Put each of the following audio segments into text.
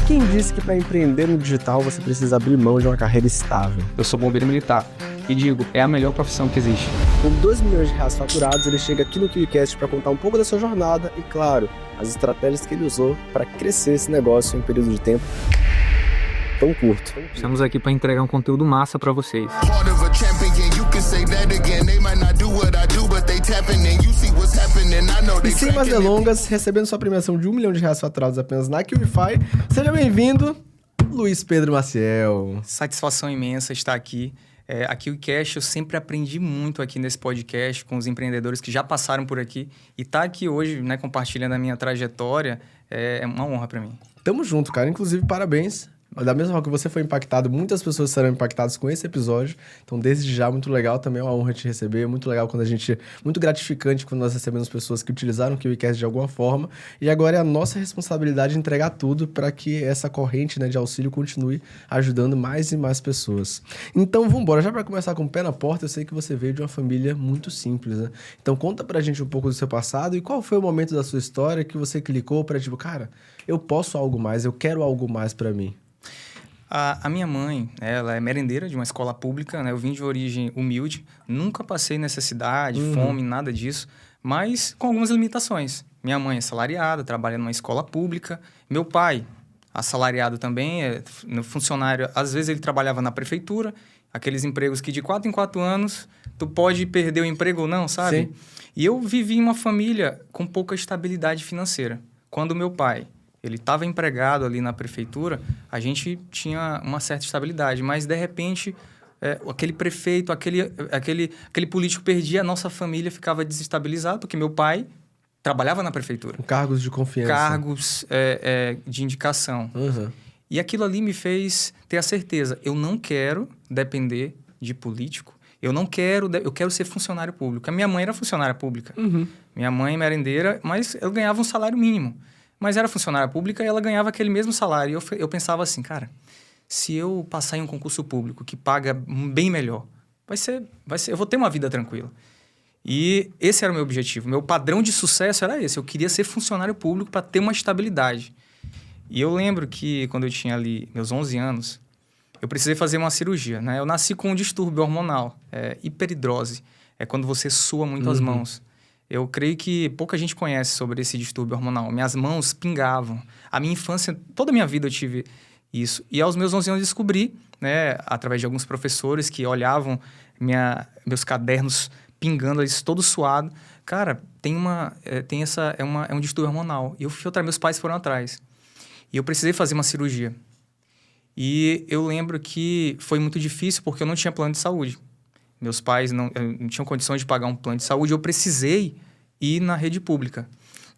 Quem disse que para empreender no digital você precisa abrir mão de uma carreira estável? Eu sou bombeiro militar e digo, é a melhor profissão que existe. Com 2 milhões de reais faturados, ele chega aqui no KiwiCast para contar um pouco da sua jornada e, claro, as estratégias que ele usou para crescer esse negócio em um período de tempo tão curto. Estamos aqui para entregar um conteúdo massa para vocês. E sem mais delongas, recebendo sua premiação de 1 milhão de reais faturados apenas na KiwiFi, seja bem-vindo, Luiz Pedro Maciel. Satisfação imensa estar aqui. A KiwiCast, eu sempre aprendi muito aqui nesse podcast com os empreendedores que já passaram por aqui. E estar aqui hoje, né, compartilhando a minha trajetória, é uma honra para mim. Tamo junto, cara. Inclusive, parabéns. Da mesma forma que você foi impactado, muitas pessoas serão impactadas com esse episódio. Então, desde já, muito legal. Também é uma honra te receber. Muito legal quando a gente... Muito gratificante quando nós recebemos pessoas que utilizaram o KiwiCast de alguma forma. E agora é a nossa responsabilidade entregar tudo para que essa corrente, né, de auxílio continue ajudando mais e mais pessoas. Então, vamos embora. Já para começar com o pé na porta, eu sei que você veio de uma família muito simples, né? Então, conta pra gente um pouco do seu passado e qual foi o momento da sua história que você clicou para, tipo, cara, eu posso algo mais, eu quero algo mais para mim. A minha mãe, ela é merendeira de uma escola pública, né? Eu vim de origem humilde, nunca passei necessidade, fome, nada disso, mas com algumas limitações. Minha mãe é assalariada, trabalha numa escola pública. Meu pai, assalariado também, é funcionário. Às vezes ele trabalhava na prefeitura, aqueles empregos que de 4 em 4 anos tu pode perder o emprego ou não, sabe? Sim. E eu vivi em uma família com pouca estabilidade financeira. Quando meu pai... ele estava empregado ali na prefeitura, a gente tinha uma certa estabilidade, mas, de repente, aquele prefeito, aquele político perdia, a nossa família ficava desestabilizada, porque meu pai trabalhava na prefeitura. Com cargos de confiança. Cargos de indicação. Uhum. E aquilo ali me fez ter a certeza, eu não quero depender de político, eu quero ser funcionário público. A minha mãe era funcionária pública. Uhum. Minha mãe merendeira, mas eu ganhava um salário mínimo. Mas era funcionária pública e ela ganhava aquele mesmo salário. E eu pensava assim, cara, se eu passar em um concurso público que paga bem melhor, eu vou ter uma vida tranquila. E esse era o meu objetivo. Meu padrão de sucesso era esse. Eu queria ser funcionário público para ter uma estabilidade. E eu lembro que quando eu tinha ali meus 11 anos, eu precisei fazer uma cirurgia, né? Eu nasci com um distúrbio hormonal, hiperidrose. É quando você sua muito as mãos. Eu creio que pouca gente conhece sobre esse distúrbio hormonal. Minhas mãos pingavam. A minha infância, toda a minha vida eu tive isso. E aos meus 11 anos eu descobri, né, através de alguns professores que olhavam meus cadernos pingando, eles todo suado. Cara, é um distúrbio hormonal. E eu fui meus pais foram atrás. E eu precisei fazer uma cirurgia. E eu lembro que foi muito difícil porque eu não tinha plano de saúde. Meus pais não tinham condições de pagar um plano de saúde. Eu precisei ir na rede pública.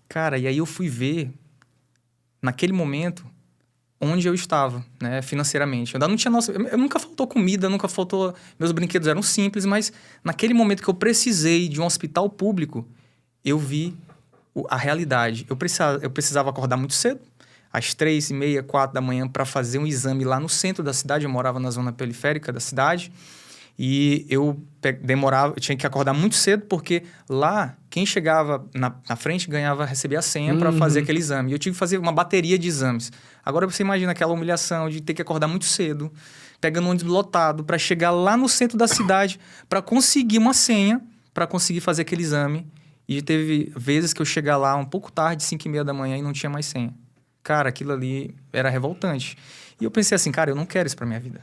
Cara, e aí eu fui ver, naquele momento, onde eu estava, né, financeiramente. Eu ainda não tinha nunca faltou comida, nunca faltou... Meus brinquedos eram simples, mas naquele momento que eu precisei de um hospital público, eu vi a realidade. Eu precisava acordar muito cedo, às 3h30, 4 da manhã, para fazer um exame lá no centro da cidade. Eu morava na zona periférica da cidade. E eu tinha que acordar muito cedo, porque lá, quem chegava na frente recebia a senha para fazer aquele exame. E eu tive que fazer uma bateria de exames. Agora você imagina aquela humilhação de ter que acordar muito cedo, pegando um ônibus lotado, para chegar lá no centro da cidade, para conseguir uma senha, para conseguir fazer aquele exame. E teve vezes que eu chegar lá um pouco tarde, 5h30 da manhã, e não tinha mais senha. Cara, aquilo ali era revoltante. E eu pensei assim, cara, eu não quero isso para minha vida.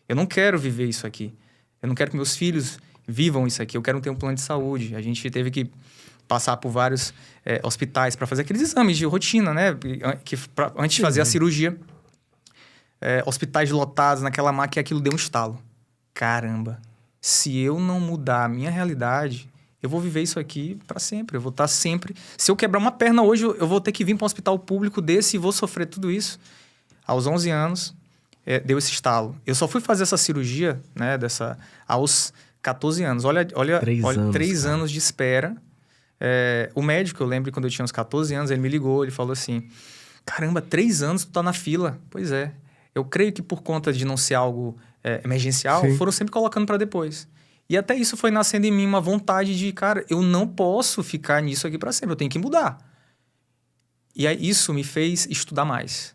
Eu não quero viver isso aqui. Eu não quero que meus filhos vivam isso aqui. Eu quero ter um plano de saúde. A gente teve que passar por vários hospitais para fazer aqueles exames de rotina, né? Antes de fazer a cirurgia. Hospitais lotados naquela máquina, aquilo deu um estalo. Caramba, se eu não mudar a minha realidade, eu vou viver isso aqui para sempre. Eu vou estar sempre... Se eu quebrar uma perna hoje, eu vou ter que vir para um hospital público desse e vou sofrer tudo isso. Aos 11 anos... deu esse estalo. Eu só fui fazer essa cirurgia, né, aos 14 anos. Olha 3 anos de espera. O médico, eu lembro quando eu tinha uns 14 anos, ele me ligou, ele falou assim, caramba, 3 anos tu tá na fila. Pois é. Eu creio que por conta de não ser algo emergencial, Sim. foram sempre colocando para depois. E até isso foi nascendo em mim uma vontade de, cara, eu não posso ficar nisso aqui para sempre, eu tenho que mudar. E aí isso me fez estudar mais.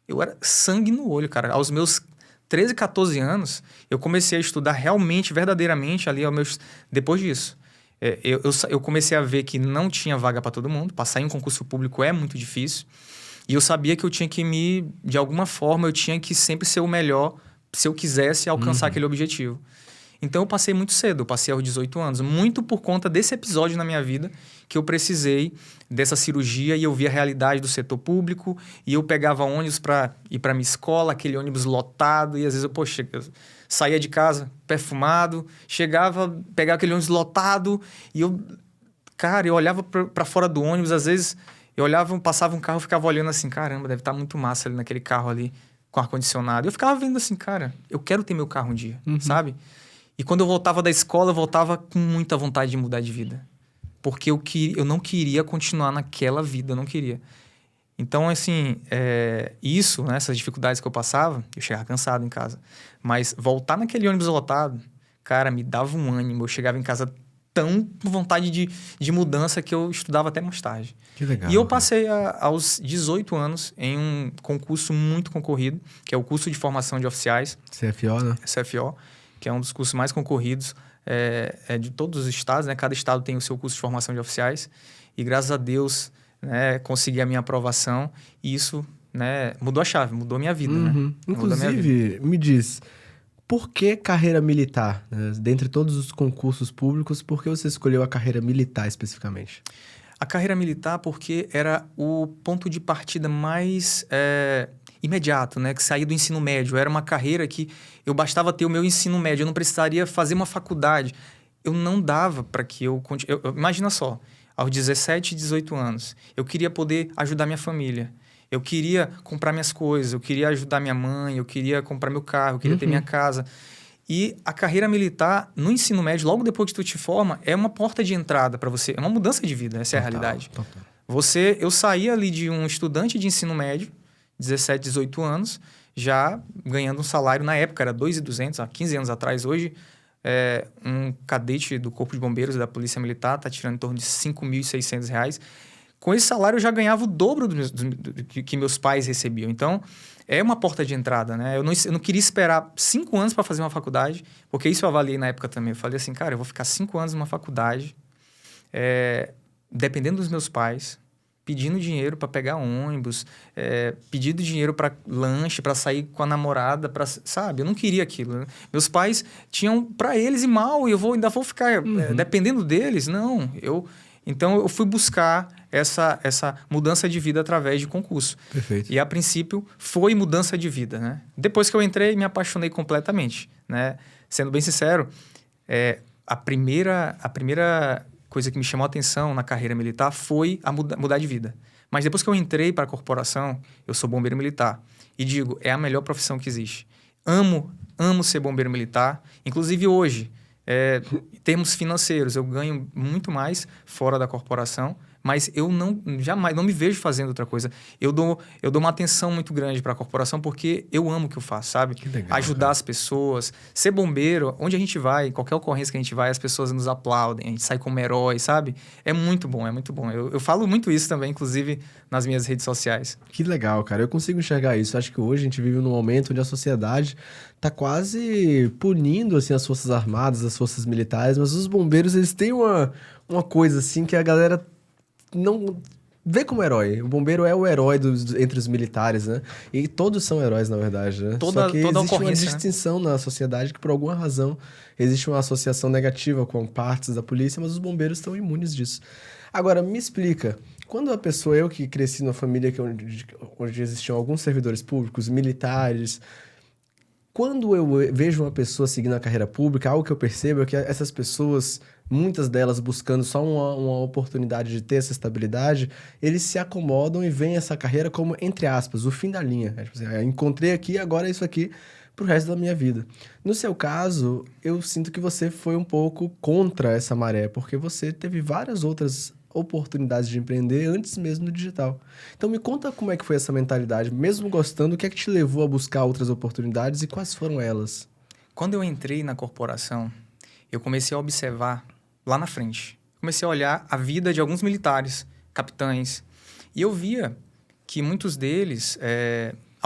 Eu era sangue no olho, cara. Aos meus 13, 14 anos, eu comecei a estudar realmente, verdadeiramente, ali depois disso. Eu comecei a ver que não tinha vaga para todo mundo. Passar em um concurso público é muito difícil. E eu sabia que eu tinha que de alguma forma, eu tinha que sempre ser o melhor se eu quisesse alcançar aquele objetivo. Então, eu passei muito cedo, eu passei aos 18 anos. Muito por conta desse episódio na minha vida, que eu precisei dessa cirurgia e eu vi a realidade do setor público. E eu pegava ônibus para ir para minha escola, aquele ônibus lotado. E às vezes eu saía de casa perfumado, chegava, pegava aquele ônibus lotado. E eu olhava para fora do ônibus, às vezes eu olhava, passava um carro e ficava olhando assim, caramba, deve estar muito massa ali naquele carro ali, com ar-condicionado. E eu ficava vendo assim, cara, eu quero ter meu carro um dia, sabe? E quando eu voltava da escola, eu voltava com muita vontade de mudar de vida. Porque eu não queria continuar naquela vida, eu não queria. Então, assim, isso, né, essas dificuldades que eu passava, eu chegava cansado em casa. Mas voltar naquele ônibus lotado, cara, me dava um ânimo. Eu chegava em casa tão com vontade de mudança que eu estudava até mais tarde. Que legal. E eu passei aos 18 anos em um concurso muito concorrido, que é o curso de formação de oficiais. CFO, né? CFO, que é um dos cursos mais concorridos de todos os estados, né? Cada estado tem o seu curso de formação de oficiais. E graças a Deus, né, consegui a minha aprovação. E isso, né, mudou a chave, mudou a minha vida, né? Inclusive, me diz, por que carreira militar? Né? Dentre todos os concursos públicos, por que você escolheu a carreira militar especificamente? A carreira militar porque era o ponto de partida mais imediato, né? Que saía do ensino médio. Era uma carreira que eu bastava ter o meu ensino médio. Eu não precisaria fazer uma faculdade. Eu não dava para que imagina só, aos 17, 18 anos, eu queria poder ajudar minha família. Eu queria comprar minhas coisas, eu queria ajudar minha mãe, eu queria comprar meu carro, eu queria ter minha casa. E a carreira militar, no ensino médio, logo depois que tu te forma, é uma porta de entrada para você. É uma mudança de vida, essa é a realidade. Total. Eu saí ali de um estudante de ensino médio, 17, 18 anos, já ganhando um salário, na época era 2.200, há 15 anos atrás. Hoje, um cadete do Corpo de Bombeiros da Polícia Militar está tirando em torno de R$5.600. Com esse salário, eu já ganhava o dobro que meus pais recebiam. Então, é uma porta de entrada, né? Eu não queria esperar 5 anos para fazer uma faculdade, porque isso eu avaliei na época também. Eu falei assim, cara, eu vou ficar 5 anos numa faculdade, dependendo dos meus pais, pedindo dinheiro para pegar ônibus, pedindo dinheiro para lanche, para sair com a namorada, sabe? Eu não queria aquilo, né? Meus pais tinham para eles e mal, e ainda vou ficar dependendo deles? Não, Então, eu fui buscar essa mudança de vida através de concurso. Perfeito. E, a princípio, foi mudança de vida, né? Depois que eu entrei, me apaixonei completamente, né? Sendo bem sincero, a primeira coisa que me chamou a atenção na carreira militar foi mudar de vida. Mas depois que eu entrei para a corporação, eu sou bombeiro militar. E digo, é a melhor profissão que existe. Amo ser bombeiro militar. Inclusive, hoje, em termos financeiros, eu ganho muito mais fora da corporação, mas eu jamais me vejo fazendo outra coisa. Eu dou uma atenção muito grande para a corporação porque eu amo o que eu faço, sabe? Que legal, ajudar as pessoas, ser bombeiro, onde a gente vai, qualquer ocorrência que a gente vai, as pessoas nos aplaudem, a gente sai como herói, sabe? É muito bom, é muito bom. Eu falo muito isso também, inclusive, nas minhas redes sociais. Que legal, cara. Eu consigo enxergar isso. Acho que hoje a gente vive num momento onde a sociedade tá quase punindo, assim, as forças armadas, as forças militares, mas os bombeiros, eles têm uma coisa, assim, que a galera não vê como herói. O bombeiro é o herói entre os militares, né? E todos são heróis, na verdade, né? Só que existe uma distinção, né, na sociedade que, por alguma razão, existe uma associação negativa com partes da polícia, mas os bombeiros estão imunes disso. Agora, me explica, quando a pessoa, eu que cresci numa família onde existiam alguns servidores públicos, militares, quando eu vejo uma pessoa seguindo a carreira pública, algo que eu percebo é que essas pessoas, muitas delas buscando só uma oportunidade de ter essa estabilidade, eles se acomodam e veem essa carreira como, entre aspas, o fim da linha. Tipo assim, encontrei aqui, agora é isso aqui pro resto da minha vida. No seu caso, eu sinto que você foi um pouco contra essa maré, porque você teve várias outras oportunidades de empreender antes mesmo do digital. Então me conta como é que foi essa mentalidade, mesmo gostando, o que é que te levou a buscar outras oportunidades e quais foram elas? Quando eu entrei na corporação, eu comecei a observar lá na frente. Comecei a olhar a vida de alguns militares, capitães, e eu via que muitos deles,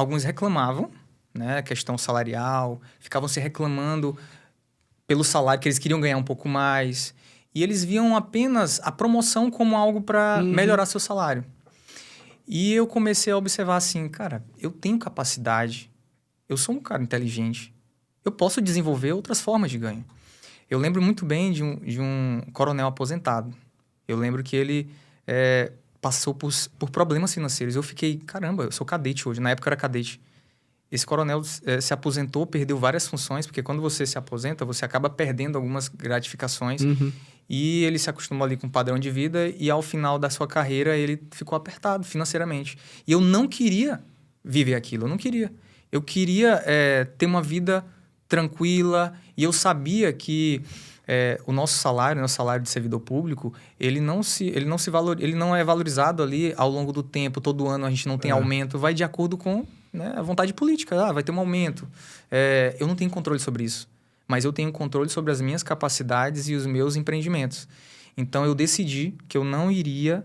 alguns reclamavam, né? Questão salarial, ficavam se reclamando pelo salário, que eles queriam ganhar um pouco mais. E eles viam apenas a promoção como algo para melhorar seu salário. E eu comecei a observar assim, cara, eu tenho capacidade, eu sou um cara inteligente, eu posso desenvolver outras formas de ganho. Eu lembro muito bem de um coronel aposentado. Eu lembro que ele passou por problemas financeiros. Eu fiquei, caramba, eu sou cadete hoje. Na época eu era cadete. Esse coronel se aposentou, perdeu várias funções, porque quando você se aposenta, você acaba perdendo algumas gratificações. E ele se acostumou ali com o padrão de vida e ao final da sua carreira ele ficou apertado financeiramente. E eu não queria viver aquilo, eu não queria. Eu queria ter uma vida tranquila e eu sabia que o nosso salário de servidor público, ele não é valorizado ali ao longo do tempo, todo ano a gente não tem aumento, vai de acordo com, né, a vontade política, vai ter um aumento. Eu não tenho controle sobre isso, mas eu tenho controle sobre as minhas capacidades e os meus empreendimentos. Então, eu decidi que eu não iria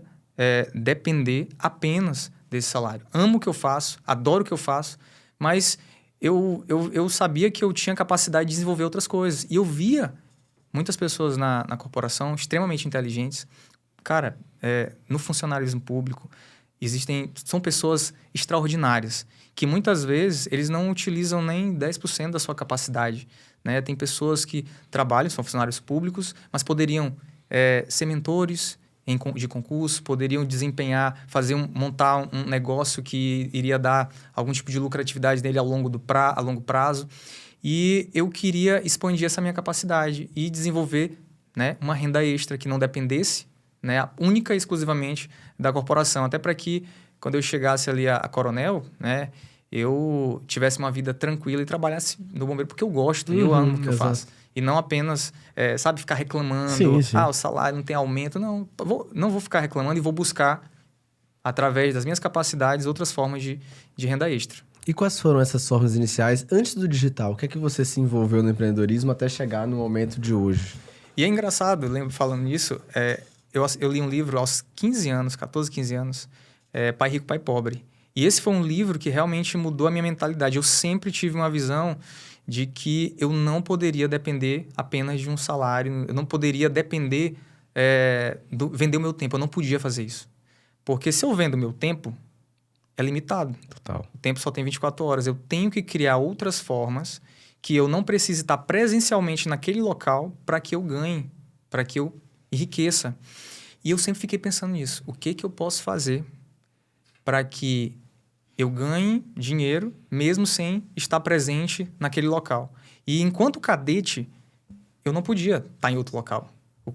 depender apenas desse salário. Amo o que eu faço, adoro o que eu faço, mas eu sabia que eu tinha capacidade de desenvolver outras coisas. E eu via muitas pessoas na corporação extremamente inteligentes. Cara, no funcionalismo público, são pessoas extraordinárias, que muitas vezes eles não utilizam nem 10% da sua capacidade. Né? Tem pessoas que trabalham, são funcionários públicos, mas poderiam ser mentores de concurso, poderiam montar um negócio que iria dar algum tipo de lucratividade nele a longo prazo. E eu queria expandir essa minha capacidade e desenvolver, né, uma renda extra que não dependesse, né, única e exclusivamente da corporação. Até para que, quando eu chegasse ali a coronel, né, eu tivesse uma vida tranquila e trabalhasse no bombeiro, porque eu gosto e eu amo o que eu faço. E não apenas, ficar reclamando, sim. o salário não tem aumento. Não vou ficar reclamando e vou buscar, através das minhas capacidades, outras formas de renda extra. E quais foram essas formas iniciais antes do digital? O que é que você se envolveu no empreendedorismo até chegar no momento de hoje? E é engraçado, eu lembro falando nisso, eu li um livro aos 14, 15 anos, Pai Rico, Pai Pobre. E esse foi um livro que realmente mudou a minha mentalidade. Eu sempre tive uma visão de que eu não poderia depender apenas de um salário, eu não poderia depender, vender o meu tempo, eu não podia fazer isso. Porque se eu vendo o meu tempo, é limitado. Total. O tempo só tem 24 horas. Eu tenho que criar outras formas que eu não precise estar presencialmente naquele local para que eu ganhe, para que eu enriqueça. E eu sempre fiquei pensando nisso. O que eu posso fazer para que eu ganhe dinheiro mesmo sem estar presente naquele local? E enquanto cadete, eu não podia estar em outro local.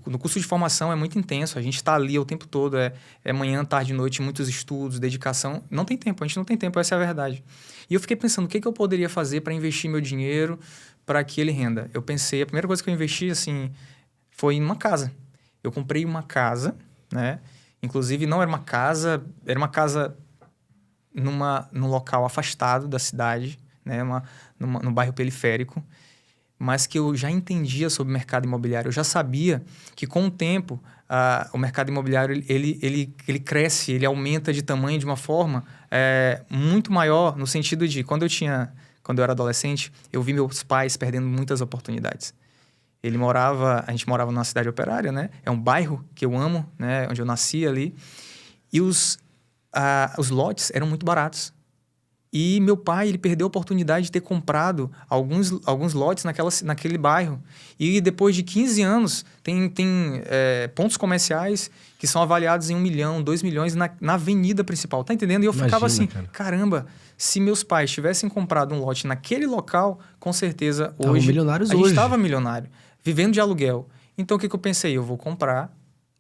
No curso de formação é muito intenso, a gente está ali o tempo todo, manhã, tarde, noite, muitos estudos, dedicação. Não tem tempo, a gente não tem tempo, essa é a verdade. E eu fiquei pensando, o que eu poderia fazer para investir meu dinheiro para que ele renda? Eu pensei, a primeira coisa que eu investi, assim, foi em uma casa. Eu comprei uma casa, né? Inclusive, não era uma casa num local afastado da cidade, né? No bairro periférico, mas que eu já entendia sobre o mercado imobiliário. Eu já sabia que, com o tempo, o mercado imobiliário ele cresce, ele aumenta de tamanho de uma forma muito maior, no sentido de, quando eu era adolescente, eu vi meus pais perdendo muitas oportunidades. A gente morava numa cidade operária, né? É um bairro que eu amo, né? Onde eu nasci ali. E os lotes eram muito baratos. E meu pai, ele perdeu a oportunidade de ter comprado alguns lotes naquele bairro. E depois de 15 anos, tem pontos comerciais que são avaliados em 1 milhão, 2 milhões na avenida principal. Tá entendendo? E eu ficava assim, caramba, se meus pais tivessem comprado um lote naquele local, com certeza hoje a gente estava milionário, vivendo de aluguel. Então, o que eu pensei? Eu vou comprar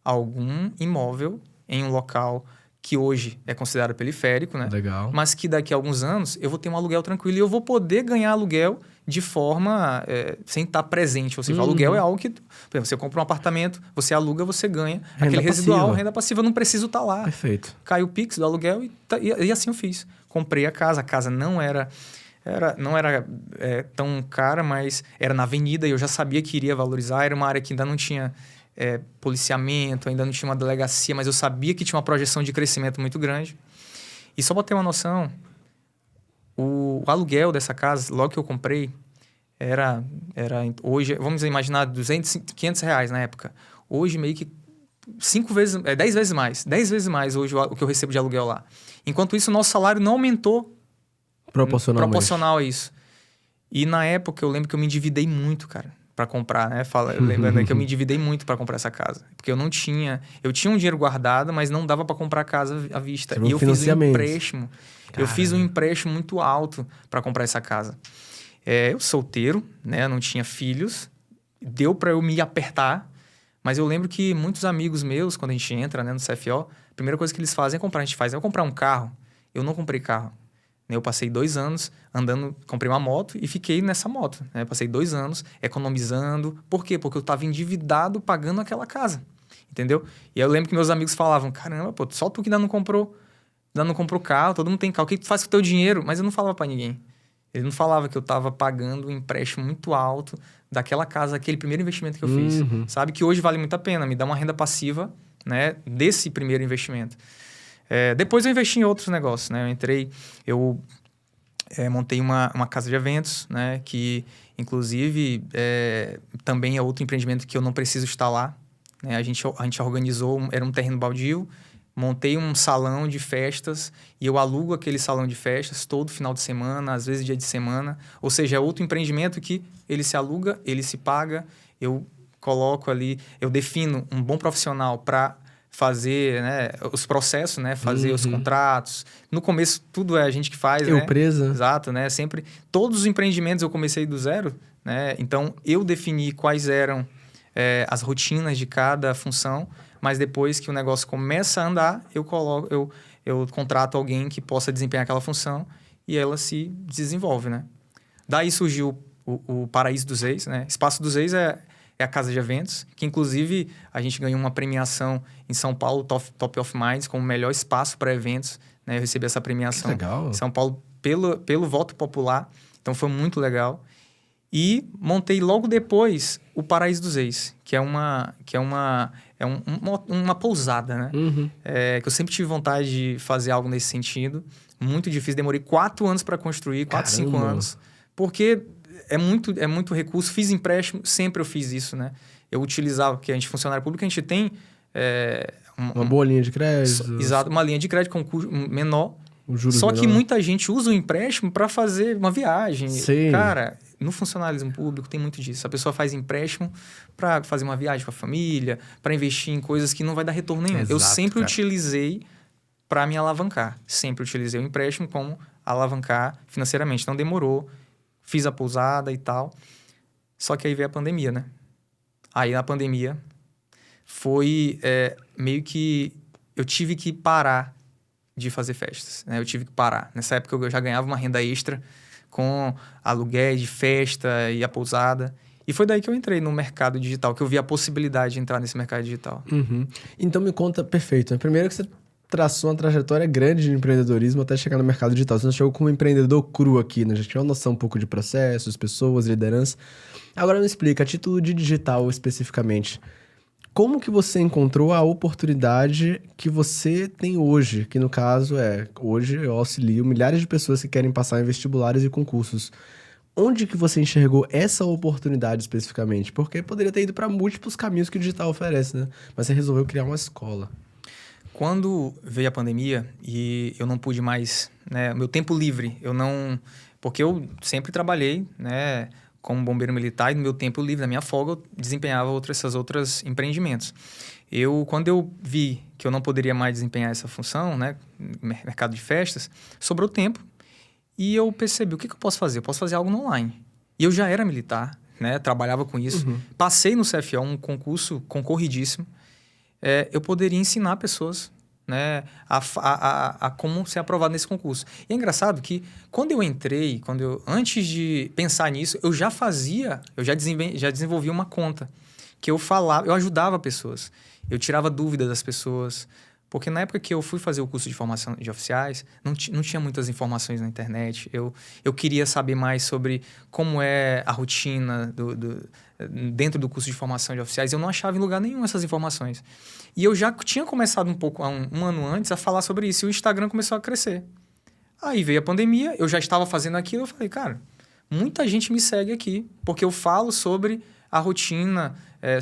algum imóvel em um local que hoje é considerado periférico, né? Legal. Mas que daqui a alguns anos eu vou ter um aluguel tranquilo e eu vou poder ganhar aluguel de forma sem estar presente. Ou seja, o aluguel é algo que... Por exemplo, você compra um apartamento, você aluga, você ganha. Aquele residual, renda passiva, eu não preciso estar lá. Perfeito. Caiu o Pix do aluguel e assim eu fiz. Comprei a casa. A casa não era tão cara, mas era na avenida e eu já sabia que iria valorizar. Era uma área que ainda não tinha... policiamento, ainda não tinha uma delegacia, mas eu sabia que tinha uma projeção de crescimento muito grande. E só para ter uma noção, aluguel dessa casa, logo que eu comprei, era hoje, vamos imaginar, 200, 500 reais na época. Hoje, meio que 10 vezes mais. 10 vezes mais hoje o que eu recebo de aluguel lá. Enquanto isso, o nosso salário não aumentou proporcional a isso. E na época, eu lembro que eu me endividei muito, cara, para comprar, né? Lembrando que eu me endividei muito para comprar essa casa. Porque eu não tinha... Eu tinha um dinheiro guardado, mas não dava para comprar a casa à vista. E eu fiz um empréstimo. Caramba. Eu fiz um empréstimo muito alto para comprar essa casa. Eu solteiro, né? Não tinha filhos. Deu para eu me apertar. Mas eu lembro que muitos amigos meus, quando a gente entra, né, no CFO, a primeira coisa que eles fazem é comprar. A gente faz, comprar um carro. Eu não comprei carro. Eu passei 2 anos andando, comprei uma moto e fiquei nessa moto. Né? Passei 2 anos economizando. Por quê? Porque eu estava endividado pagando aquela casa. Entendeu? E aí eu lembro que meus amigos falavam, caramba, pô, só tu que ainda não comprou carro, todo mundo tem carro. O que tu faz com o teu dinheiro? Mas eu não falava para ninguém. Ele não falava que eu estava pagando um empréstimo muito alto daquela casa, aquele primeiro investimento que eu fiz. Sabe? Que hoje vale muito a pena, me dá uma renda passiva, né, desse primeiro investimento. Depois eu investi em outros negócios, né? Eu montei uma casa de eventos, né? Que, inclusive, também é outro empreendimento que eu não preciso estar lá. Né? A gente organizou, era um terreno baldio, montei um salão de festas e eu alugo aquele salão de festas todo final de semana, às vezes dia de semana. Ou seja, é outro empreendimento que ele se aluga, ele se paga, eu coloco ali, eu defino um bom profissional para fazer, né, os processos, né, fazer os contratos. No começo, tudo é a gente que faz, né? Presa. Exato, né? Sempre, todos os empreendimentos eu comecei do zero, né? Então, eu defini quais eram as rotinas de cada função, mas depois que o negócio começa a andar, eu contrato alguém que possa desempenhar aquela função e ela se desenvolve, né? Daí surgiu o Paraíso dos Ex, né? Espaço dos Ex é a casa de eventos, que inclusive a gente ganhou uma premiação em São Paulo, Top of Minds, como o melhor espaço para eventos. Né? Eu recebi essa premiação em São Paulo pelo voto popular, então foi muito legal. E montei logo depois o Paraíso dos Ex, que é uma pousada, né? Que eu sempre tive vontade de fazer algo nesse sentido. Muito difícil, demorei 4 anos para construir, 4, 5 anos. Porque é muito recurso. Fiz empréstimo, sempre eu fiz isso, né? Eu utilizava, porque a gente, funcionário público, a gente tem... uma boa linha de crédito. Exato, uma linha de crédito com custo menor. Só que muita gente usa o empréstimo para fazer uma viagem. Sim. Cara, no funcionalismo público tem muito disso. A pessoa faz empréstimo para fazer uma viagem com a família, para investir em coisas que não vai dar retorno nenhum. Exato, eu sempre utilizei para me alavancar. Sempre utilizei o empréstimo como alavancar financeiramente. Então demorou, fiz a pousada e tal. Só que aí veio a pandemia, né? Aí na pandemia foi meio que eu tive que parar de fazer festas, né? Eu tive que parar. Nessa época eu já ganhava uma renda extra com aluguéis de festa e a pousada. E foi daí que eu entrei no mercado digital, que eu vi a possibilidade de entrar nesse mercado digital. Então me conta, perfeito. Primeiro que você traçou uma trajetória grande de empreendedorismo até chegar no mercado digital. Você não chegou como um empreendedor cru aqui, né? Já tinha uma noção um pouco de processos, pessoas, liderança. Agora me explica, a título de digital especificamente, como que você encontrou a oportunidade que você tem hoje? Que no caso hoje eu auxilio milhares de pessoas que querem passar em vestibulares e concursos. Onde que você enxergou essa oportunidade especificamente? Porque poderia ter ido para múltiplos caminhos que o digital oferece, né? Mas você resolveu criar uma escola. Quando veio a pandemia e eu não pude mais, né, meu tempo livre, porque eu sempre trabalhei, né, como bombeiro militar, e no meu tempo livre, na minha folga, eu desempenhava esses outros empreendimentos. Quando eu vi que eu não poderia mais desempenhar essa função, né, mercado de festas, sobrou tempo e eu percebi, o que eu posso fazer? Eu posso fazer algo no online. E eu já era militar, né, trabalhava com isso. Passei no CFO, um concurso concorridíssimo. Eu poderia ensinar pessoas, né, a como ser aprovado nesse concurso. E é engraçado que quando eu entrei, antes de pensar nisso, eu já desenvolvia uma conta que eu ajudava pessoas, eu tirava dúvidas das pessoas, porque na época que eu fui fazer o curso de formação de oficiais, não tinha muitas informações na internet. Eu queria saber mais sobre como é a rotina dentro do curso de formação de oficiais. Eu não achava em lugar nenhum essas informações. E eu já tinha começado um pouco, um ano antes, a falar sobre isso. E o Instagram começou a crescer. Aí veio a pandemia, eu já estava fazendo aquilo, eu falei, cara, muita gente me segue aqui, porque eu falo sobre a rotina,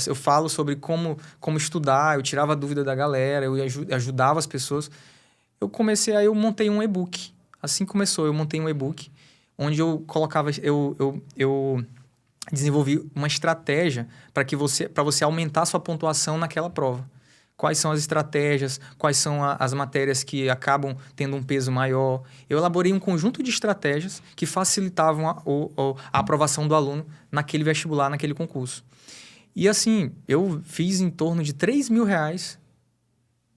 eu falo sobre como estudar, eu tirava a dúvida da galera, eu ajudava as pessoas. Eu montei um e-book. Assim começou, eu montei um e-book, onde eu colocava, eu desenvolvi uma estratégia para você aumentar a sua pontuação naquela prova. Quais são as estratégias, quais são as matérias que acabam tendo um peso maior. Eu elaborei um conjunto de estratégias que facilitavam a aprovação do aluno naquele vestibular, naquele concurso. E assim, eu fiz em torno de R$3.000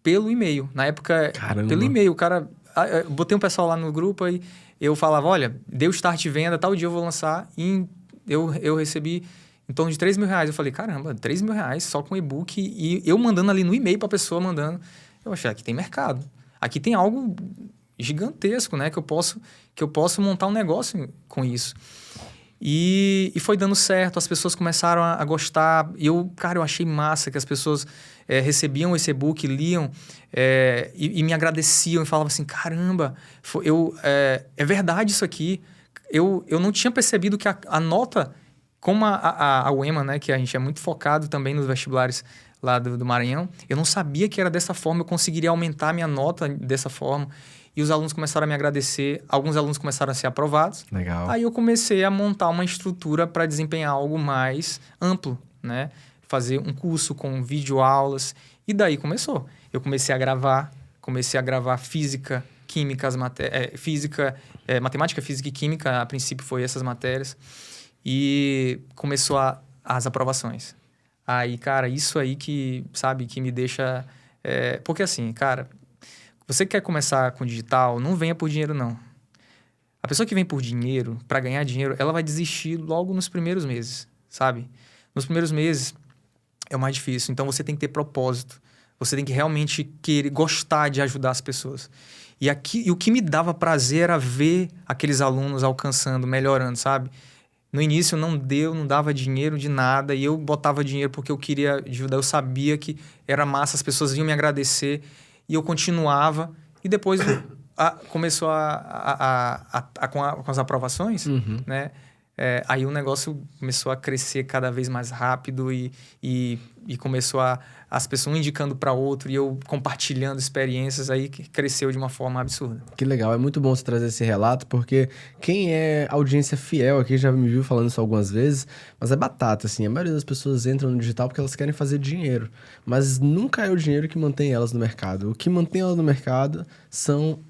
pelo e-mail. Na época, Caramba. pelo e-mail, o cara... Eu botei um pessoal lá no grupo e eu falava, olha, deu start de venda, tal dia eu vou lançar. E eu recebi em torno de R$3.000. Eu falei, caramba, R$3.000 só com e-book. E eu mandando ali no e-mail para a pessoa, mandando. Eu achei, aqui tem mercado. Aqui tem algo gigantesco, né? Que eu posso montar um negócio com isso. E foi dando certo, as pessoas começaram a gostar. E eu achei massa que as pessoas recebiam esse e-book, liam e me agradeciam e falavam assim, caramba, é verdade isso aqui. Eu não tinha percebido que a nota, como a UEMA, né, que a gente é muito focado também nos vestibulares lá do Maranhão, eu não sabia que era dessa forma, eu conseguiria aumentar a minha nota dessa forma. E os alunos começaram a me agradecer, alguns alunos começaram a ser aprovados. Legal. Aí eu comecei a montar uma estrutura para desempenhar algo mais amplo, né? Fazer um curso com videoaulas. E daí começou. Eu comecei a gravar física, química, matemática, física e química. A princípio foi essas matérias. E começou as aprovações. Aí, cara, isso aí que me deixa... porque assim, cara... Você que quer começar com digital, não venha por dinheiro, não. A pessoa que vem por dinheiro, para ganhar dinheiro, ela vai desistir logo nos primeiros meses, sabe? Nos primeiros meses é o mais difícil. Então, você tem que ter propósito. Você tem que realmente gostar de ajudar as pessoas. E o que me dava prazer era ver aqueles alunos alcançando, melhorando, sabe? No início não dava dinheiro de nada. E eu botava dinheiro porque eu queria ajudar. Eu sabia que era massa, as pessoas vinham me agradecer. E eu continuava. E depois começou com as aprovações, né? Aí o negócio começou a crescer cada vez mais rápido e começou as pessoas um indicando para outro e eu compartilhando experiências, aí que cresceu de uma forma absurda. Que legal, é muito bom você trazer esse relato, porque quem é audiência fiel aqui já me viu falando isso algumas vezes, mas é batata, assim, a maioria das pessoas entram no digital porque elas querem fazer dinheiro, mas nunca é o dinheiro que mantém elas no mercado. O que mantém elas no mercado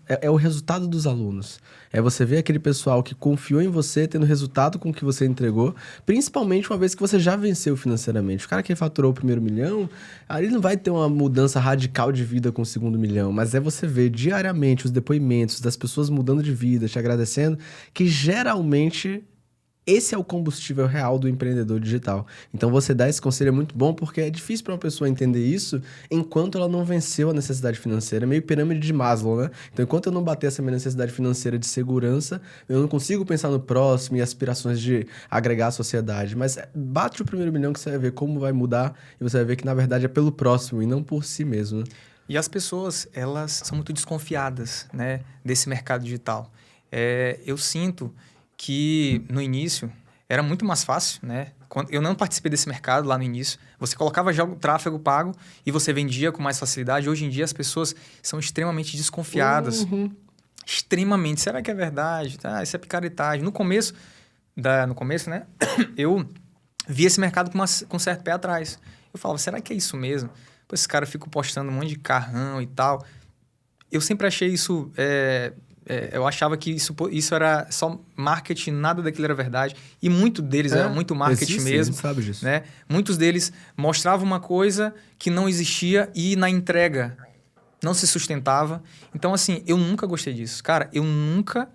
é o resultado dos alunos. É você ver aquele pessoal que confiou em você, tendo resultado com o que você entregou, principalmente uma vez que você já venceu financeiramente. O cara que faturou o primeiro milhão, aí ele não vai ter uma mudança radical de vida com o segundo milhão, mas é você ver diariamente os depoimentos das pessoas mudando de vida, te agradecendo, que geralmente esse é o combustível real do empreendedor digital. Então, você dar esse conselho é muito bom, porque é difícil para uma pessoa entender isso enquanto ela não venceu a necessidade financeira. É meio pirâmide de Maslow, né? Então, enquanto eu não bater essa minha necessidade financeira de segurança, eu não consigo pensar no próximo e aspirações de agregar à sociedade. Mas bate o primeiro milhão que você vai ver como vai mudar e você vai ver que, na verdade, é pelo próximo e não por si mesmo, né? E as pessoas, elas são muito desconfiadas, né, desse mercado digital. Eu sinto que no início era muito mais fácil, né? Eu não participei desse mercado lá no início. Você colocava já o tráfego pago e você vendia com mais facilidade. Hoje em dia as pessoas são extremamente desconfiadas. Extremamente. Será que é verdade? Isso é picaretagem. No começo, né? Eu vi esse mercado com um certo pé atrás. Eu falava, será que é isso mesmo? Pô, esse cara fica postando um monte de carrão e tal. Eu sempre achei isso... eu achava que isso era só marketing, nada daquilo era verdade. E muito deles era muito marketing mesmo. Sabe disso. Né? Muitos deles mostravam uma coisa que não existia e na entrega não se sustentava. Então, assim, eu nunca gostei disso. Cara, eu nunca...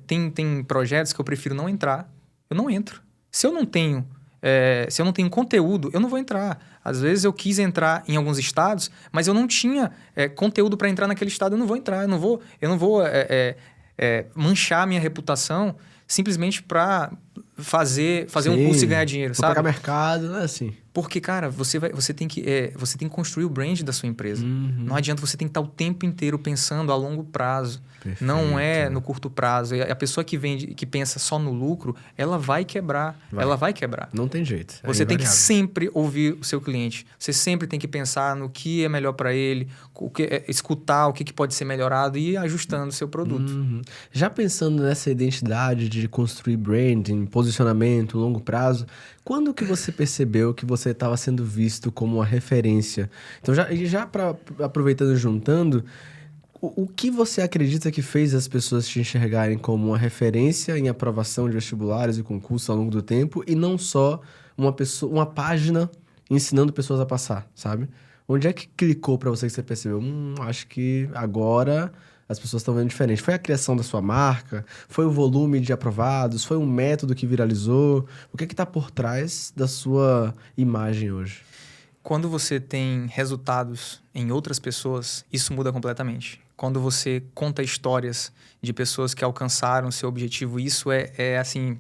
Tem projetos que eu prefiro não entrar. Eu não entro. Se eu não tenho conteúdo, eu não vou entrar. Às vezes eu quis entrar em alguns estados, mas eu não tinha conteúdo para entrar naquele estado, eu não vou entrar. Eu não vou manchar a minha reputação simplesmente para fazer um curso e ganhar dinheiro, sabe? Pagar mercado, não é assim. Porque, cara, você tem que construir o brand da sua empresa. Não adianta, você tem que estar o tempo inteiro pensando a longo prazo. Perfeito. Não é no curto prazo. E a pessoa que pensa só no lucro, ela vai quebrar. Ela vai quebrar. Não tem jeito. Você tem que sempre ouvir o seu cliente. Você sempre tem que pensar no que é melhor para ele, escutar o que pode ser melhorado e ir ajustando o seu produto. Já pensando nessa identidade de construir branding, posicionamento, longo prazo, quando que você percebeu que você estava sendo visto como uma referência? Então, aproveitando e juntando, o que você acredita que fez as pessoas te enxergarem como uma referência em aprovação de vestibulares e concursos ao longo do tempo e não só uma página ensinando pessoas a passar, sabe? Onde é que clicou para você que você percebeu? Acho que agora as pessoas estão vendo diferente. Foi a criação da sua marca? Foi o volume de aprovados? Foi um método que viralizou? O que está por trás da sua imagem hoje? Quando você tem resultados em outras pessoas, isso muda completamente. Quando você conta histórias de pessoas que alcançaram o seu objetivo, isso é assim,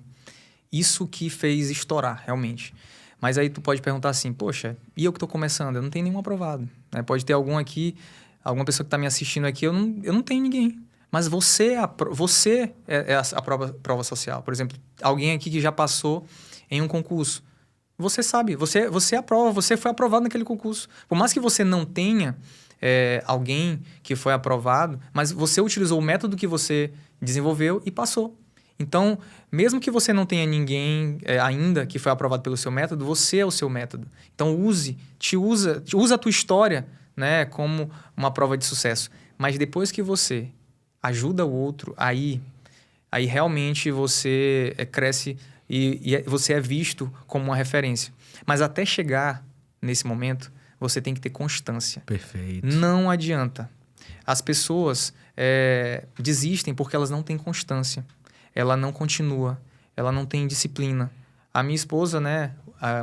isso que fez estourar, realmente. Mas aí tu pode perguntar assim, poxa, e eu que estou começando? Eu não tenho nenhum aprovado. Né? Pode ter alguma pessoa que está me assistindo aqui, eu não tenho ninguém. Mas você é a prova social. Por exemplo, alguém aqui que já passou em um concurso. Você sabe, você aprova, você foi aprovado naquele concurso. Por mais que você não tenha alguém que foi aprovado, mas você utilizou o método que você desenvolveu e passou. Então, mesmo que você não tenha ninguém ainda que foi aprovado pelo seu método, você é o seu método. Então, usa a tua história, né, como uma prova de sucesso. Mas depois que você ajuda o outro, aí realmente você cresce e você é visto como uma referência. Mas até chegar nesse momento, você tem que ter constância. Perfeito. Não adianta. As pessoas desistem porque elas não têm constância. Ela não continua, ela não tem disciplina. A minha esposa, né,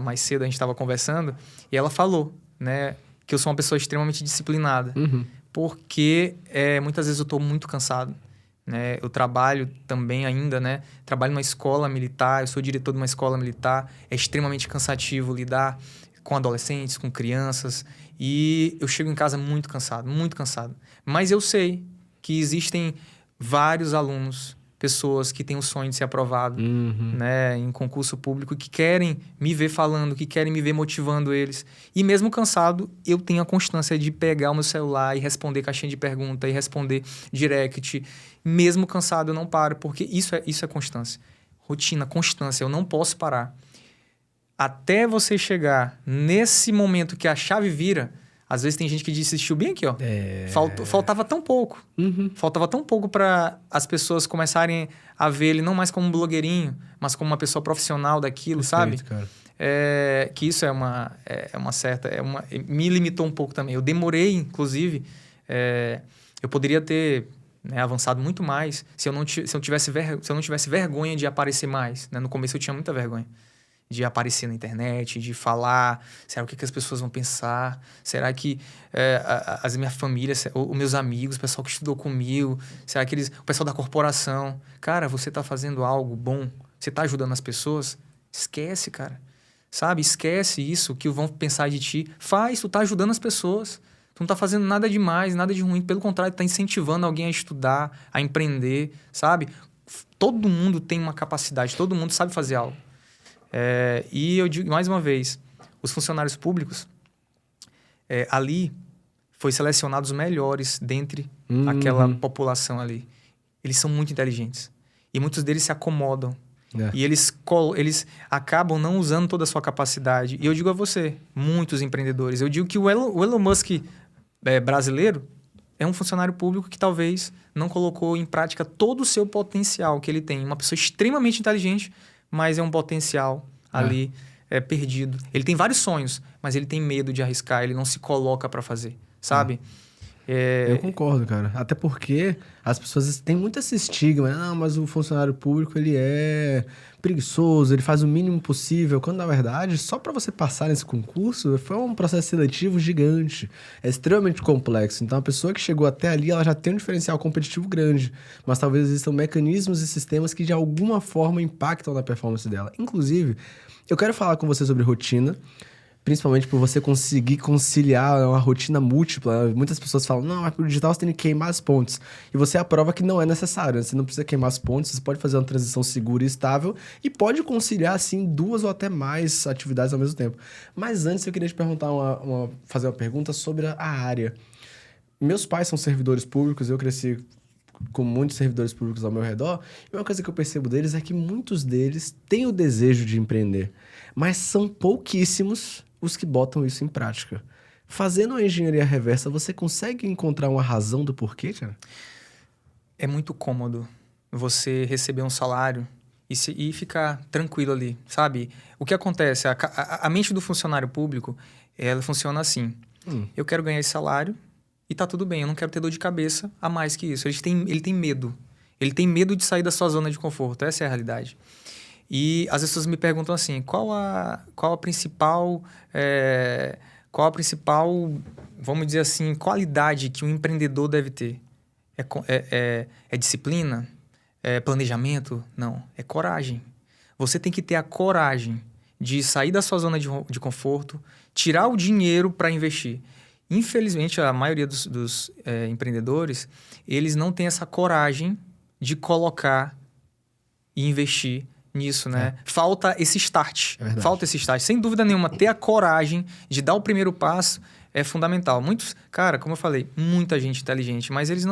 mais cedo a gente estava conversando, e ela falou, né, que eu sou uma pessoa extremamente disciplinada. Porque muitas vezes eu estou muito cansado. Né? Eu trabalho também ainda, né? Trabalho numa escola militar, eu sou diretor de uma escola militar. É extremamente cansativo lidar com adolescentes, com crianças. E eu chego em casa muito cansado, muito cansado. Mas eu sei que existem vários alunos, pessoas que têm o sonho de ser aprovado, né, em concurso público, que querem me ver falando, que querem me ver motivando eles. E mesmo cansado, eu tenho a constância de pegar o meu celular e responder caixinha de pergunta, e responder direct. Mesmo cansado, eu não paro, porque isso é constância. Rotina, constância, eu não posso parar. Até você chegar nesse momento que a chave vira, às vezes tem gente que desistiu bem aqui, ó. Faltava tão pouco. Faltava tão pouco para as pessoas começarem a ver ele não mais como um blogueirinho, mas como uma pessoa profissional daquilo, Perfeito, sabe? cara. Que isso me limitou um pouco também. Eu demorei, inclusive, eu poderia ter, né, avançado muito mais se eu não tivesse vergonha de aparecer mais. Né? No começo eu tinha muita vergonha de aparecer na internet, de falar. Será o que as pessoas vão pensar? Será que a minha família, os meus amigos, o pessoal que estudou comigo, será que o pessoal da corporação? Cara, você está fazendo algo bom? Você está ajudando as pessoas? Esquece, cara. Sabe? Esquece isso, que vão pensar de ti. Tu está ajudando as pessoas. Tu não está fazendo nada demais, nada de ruim. Pelo contrário, está incentivando alguém a estudar, a empreender, sabe? Todo mundo tem uma capacidade, todo mundo sabe fazer algo. E eu digo mais uma vez, os funcionários públicos, ali foi selecionados os melhores dentre aquela população ali. Eles são muito inteligentes. E muitos deles se acomodam. E eles acabam não usando toda a sua capacidade. E eu digo a você, muitos empreendedores, eu digo que o Elon Musk brasileiro é um funcionário público que talvez não colocou em prática todo o seu potencial que ele tem. Uma pessoa extremamente inteligente, mas é um potencial ali perdido. Ele tem vários sonhos, mas ele tem medo de arriscar, ele não se coloca para fazer, sabe? Eu concordo, cara. Até porque as pessoas têm muito esse estigma, né? Não, mas o funcionário público, ele é preguiçoso, ele faz o mínimo possível, quando na verdade, só para você passar nesse concurso, foi um processo seletivo gigante. É extremamente complexo. Então, a pessoa que chegou até ali, ela já tem um diferencial competitivo grande, mas talvez existam mecanismos e sistemas que de alguma forma impactam na performance dela. Inclusive, eu quero falar com você sobre rotina, Principalmente por você conseguir conciliar uma rotina múltipla. Muitas pessoas falam, não, mas pro digital você tem que queimar as pontes. E você aprova que não é necessário, né? Você não precisa queimar as pontes, você pode fazer uma transição segura e estável e pode conciliar, assim, 2 ou até mais atividades ao mesmo tempo. Mas antes eu queria te perguntar fazer uma pergunta sobre a área. Meus pais são servidores públicos, eu cresci com muitos servidores públicos ao meu redor, e uma coisa que eu percebo deles é que muitos deles têm o desejo de empreender, mas são pouquíssimos os que botam isso em prática. Fazendo uma engenharia reversa, você consegue encontrar uma razão do porquê, cara? É muito cômodo você receber um salário e ficar tranquilo ali, sabe? O que acontece? A mente do funcionário público, ela funciona assim. Eu quero ganhar esse salário e tá tudo bem, eu não quero ter dor de cabeça a mais que isso. Ele tem medo. Ele tem medo de sair da sua zona de conforto. Essa é a realidade. E as pessoas me perguntam assim, qual a principal, vamos dizer assim, qualidade que um empreendedor deve ter? É disciplina? É planejamento? Não, é coragem. Você tem que ter a coragem de sair da sua zona de conforto, tirar o dinheiro para investir. Infelizmente, a maioria dos empreendedores, eles não têm essa coragem de colocar e investir nisso, né? Falta esse start. Falta esse start. Sem dúvida nenhuma, ter a coragem de dar o primeiro passo é fundamental. Cara, como eu falei, muita gente inteligente, mas eles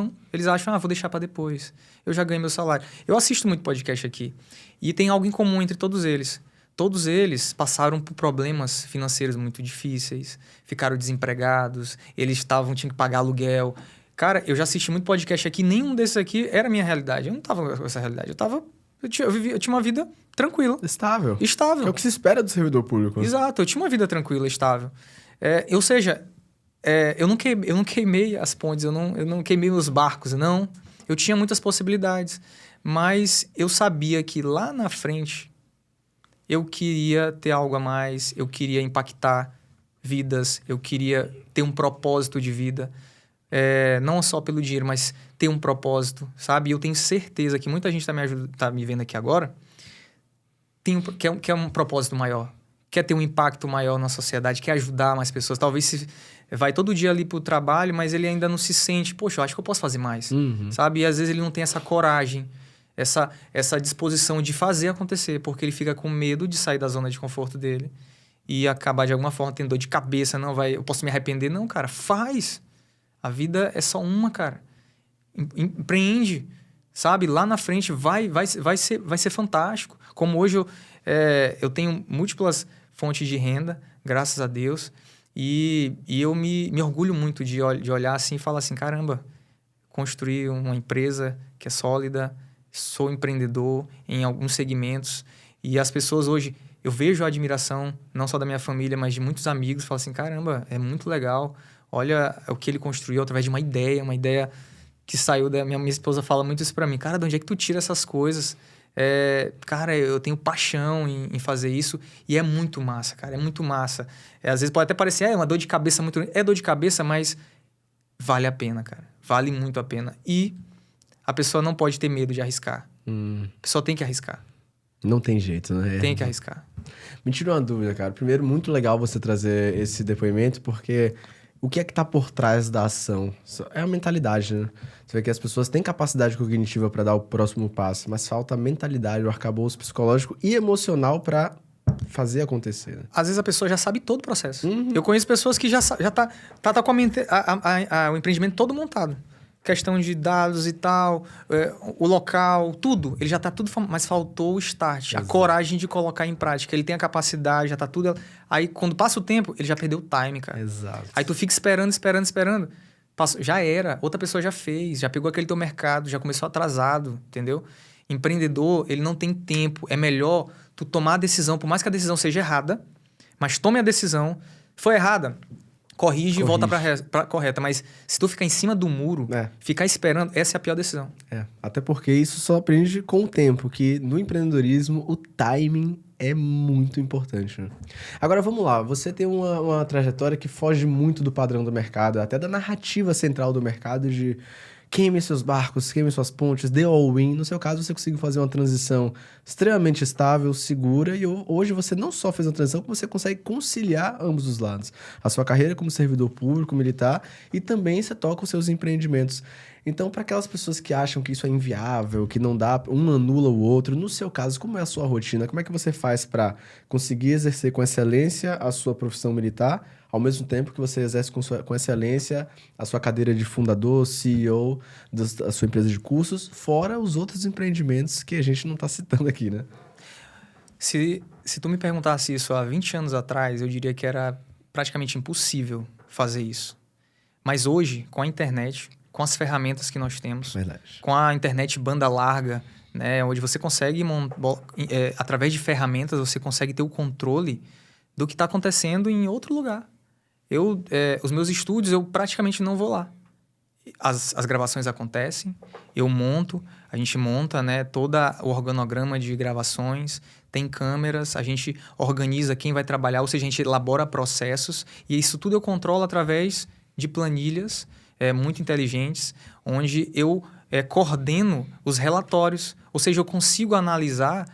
acham, vou deixar para depois. Eu já ganhei meu salário. Eu assisto muito podcast aqui e tem algo em comum entre todos eles. Todos eles passaram por problemas financeiros muito difíceis, ficaram desempregados, tinham que pagar aluguel. Cara, eu já assisti muito podcast aqui, nenhum desses aqui era a minha realidade. Eu não tava com essa realidade. Eu tinha uma vida tranquila. Estável. Estável. É o que se espera do servidor público. Exato, eu tinha uma vida tranquila, estável. Ou seja, eu não queimei as pontes, eu não queimei os barcos, não. Eu tinha muitas possibilidades. Mas eu sabia que lá na frente eu queria ter algo a mais, eu queria impactar vidas, eu queria ter um propósito de vida. Não só pelo dinheiro, mas ter um propósito, sabe? E eu tenho certeza que muita gente tá me vendo aqui agora, quer um propósito maior, quer ter um impacto maior na sociedade, quer ajudar mais pessoas. Talvez vai todo dia ali pro trabalho, mas ele ainda não se sente, poxa, eu acho que eu posso fazer mais, sabe? E às vezes ele não tem essa coragem, essa disposição de fazer acontecer, porque ele fica com medo de sair da zona de conforto dele e acabar de alguma forma tendo dor de cabeça, eu posso me arrepender. Não, cara, faz. A vida é só uma, cara. Empreende, sabe? Lá na frente vai ser fantástico. Como hoje eu tenho múltiplas fontes de renda, graças a Deus, e eu me orgulho muito de olhar assim e falar assim, caramba, construí uma empresa que é sólida, sou empreendedor em alguns segmentos, e as pessoas hoje, eu vejo a admiração, não só da minha família, mas de muitos amigos, falam assim, caramba, é muito legal. Olha o que ele construiu através de uma ideia que saiu da... Minha esposa fala muito isso pra mim. Cara, de onde é que tu tira essas coisas? Cara, eu tenho paixão em fazer isso e é muito massa, cara. É muito massa. Às vezes pode até parecer, uma dor de cabeça muito... É dor de cabeça, mas vale a pena, cara. Vale muito a pena. E a pessoa não pode ter medo de arriscar. A pessoa tem que arriscar. Não tem jeito, né? Tem que arriscar. Me tira uma dúvida, cara. Primeiro, muito legal você trazer esse depoimento, porque... O que é que tá por trás da ação? É a mentalidade, né? Você vê que as pessoas têm capacidade cognitiva para dar o próximo passo, mas falta a mentalidade, o arcabouço psicológico e emocional para fazer acontecer. Né? Às vezes a pessoa já sabe todo o processo. Eu conheço pessoas que já tá com o empreendimento todo montado. Questão de dados e tal, o local, tudo. Ele já tá tudo... Mas faltou o start, a coragem de colocar em prática. Ele tem a capacidade, já tá tudo... Aí, quando passa o tempo, ele já perdeu o time, cara. Exato. Aí tu fica esperando. Já era. Outra pessoa já fez, já pegou aquele teu mercado, já começou atrasado, entendeu? Empreendedor, ele não tem tempo. É melhor tu tomar a decisão, por mais que a decisão seja errada, mas tome a decisão. Foi errada? Corrige e volta pra correta. Mas se tu ficar em cima do muro, ficar esperando, essa é a pior decisão. Até porque isso só aprende com o tempo, que no empreendedorismo o timing é muito importante. Né? Agora vamos lá, você tem uma trajetória que foge muito do padrão do mercado, até da narrativa central do mercado, queime seus barcos, queime suas pontes, dê all-in. No seu caso, você conseguiu fazer uma transição extremamente estável, segura, e hoje você não só fez uma transição, como você consegue conciliar ambos os lados. A sua carreira como servidor público, militar, e também você toca os seus empreendimentos. Então, para aquelas pessoas que acham que isso é inviável, que não dá, um anula o outro, no seu caso, como é a sua rotina? Como é que você faz para conseguir exercer com excelência a sua profissão militar, ao mesmo tempo que você exerce com excelência a sua cadeira de fundador, CEO da sua empresa de cursos, fora os outros empreendimentos que a gente não está citando aqui, né? Se tu me perguntasse isso há 20 anos atrás, eu diria que era praticamente impossível fazer isso. Mas hoje, com a internet, com as ferramentas que nós temos, Verdade. com a internet banda larga, né, onde você consegue, através de ferramentas, você consegue ter o controle do que está acontecendo em outro lugar. Os meus estúdios, eu praticamente não vou lá. As gravações acontecem, a gente monta, né, todo o organograma de gravações, tem câmeras, a gente organiza quem vai trabalhar, ou seja, a gente elabora processos, e isso tudo eu controlo através de planilhas muito inteligentes, onde eu coordeno os relatórios, ou seja, eu consigo analisar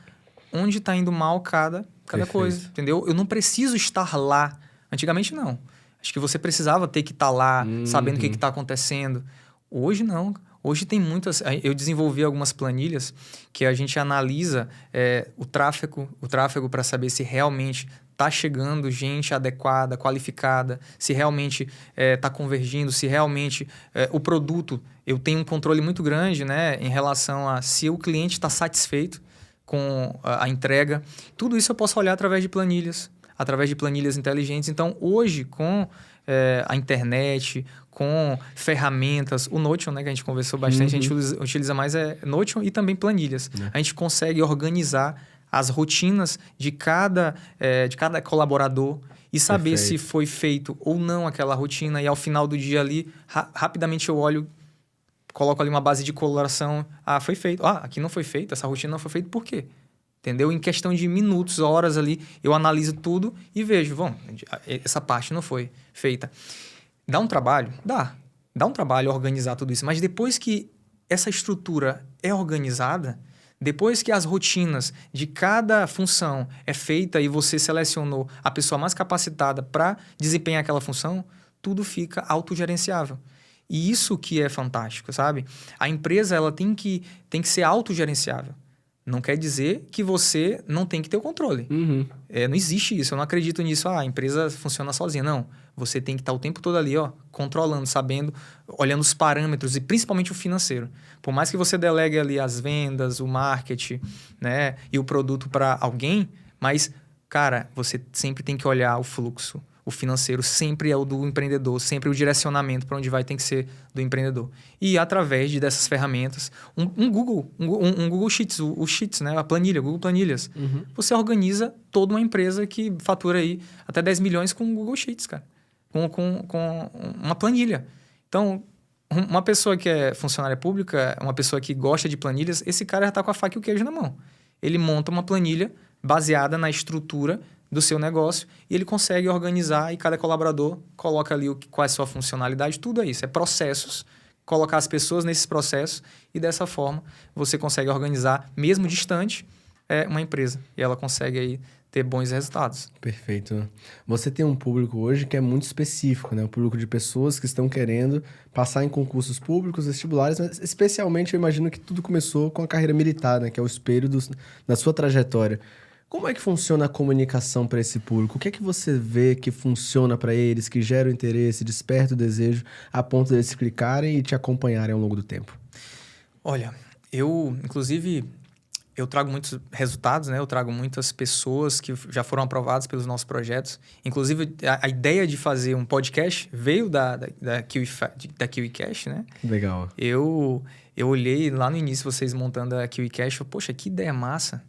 onde está indo mal cada coisa, entendeu? Eu não preciso estar lá. Antigamente, não. Acho que você precisava ter que estar lá, sabendo o que está acontecendo. Hoje, não. Hoje tem muitas... Eu desenvolvi algumas planilhas que a gente analisa o tráfego para saber se realmente está chegando gente adequada, qualificada, se realmente está convergindo, se realmente o produto... Eu tenho um controle muito grande, né, em relação a se o cliente está satisfeito com a entrega. Tudo isso eu posso olhar através de planilhas inteligentes. Então, hoje, com a internet, com ferramentas, o Notion, né, que a gente conversou bastante, a gente utiliza mais Notion e também planilhas. A gente consegue organizar as rotinas de cada colaborador e saber se foi feito ou não aquela rotina. E ao final do dia ali, rapidamente eu olho, coloco ali uma base de coloração. Ah, foi feito. Ah, aqui não foi feito, essa rotina não foi feita. Por quê? Entendeu? Em questão de minutos, horas ali, eu analiso tudo e vejo, essa parte não foi feita. Dá um trabalho? Dá um trabalho organizar tudo isso. Mas depois que essa estrutura é organizada, depois que as rotinas de cada função é feita e você selecionou a pessoa mais capacitada para desempenhar aquela função, tudo fica autogerenciável. E isso que é fantástico, sabe? A empresa ela tem que ser autogerenciável. Não quer dizer que você não tem que ter o controle. Não existe isso. Eu não acredito nisso. A empresa funciona sozinha. Não. Você tem que estar o tempo todo ali, controlando, sabendo, olhando os parâmetros e principalmente o financeiro. Por mais que você delegue ali as vendas, o marketing, né, e o produto para alguém, mas, cara, você sempre tem que olhar o fluxo. O financeiro sempre é o do empreendedor, sempre o direcionamento para onde vai tem que ser do empreendedor. E através dessas ferramentas, um Google Sheets, o Sheets, né? A planilha, Google Planilhas. Você organiza toda uma empresa que fatura aí até 10 milhões com o Google Sheets, cara. Com uma planilha. Então, uma pessoa que é funcionária pública, uma pessoa que gosta de planilhas, esse cara já está com a faca e o queijo na mão. Ele monta uma planilha baseada na estrutura do seu negócio e ele consegue organizar e cada colaborador coloca ali qual é a sua funcionalidade, tudo é isso, é processos, colocar as pessoas nesses processos e dessa forma você consegue organizar, mesmo distante, uma empresa e ela consegue aí ter bons resultados. Perfeito. Você tem um público hoje que é muito específico, né? Um público de pessoas que estão querendo passar em concursos públicos, vestibulares, mas especialmente eu imagino que tudo começou com a carreira militar, né? Que é o espelho da sua trajetória. Como é que funciona a comunicação para esse público? O que é que você vê que funciona para eles, que gera o interesse, desperta o desejo, a ponto deles clicarem e te acompanharem ao longo do tempo? Olha, inclusive, eu trago muitos resultados, né? Eu trago muitas pessoas que já foram aprovadas pelos nossos projetos. Inclusive, a ideia de fazer um podcast veio da KiwiCast, né? Legal. Eu olhei lá no início, vocês montando a KiwiCast, poxa, que ideia massa,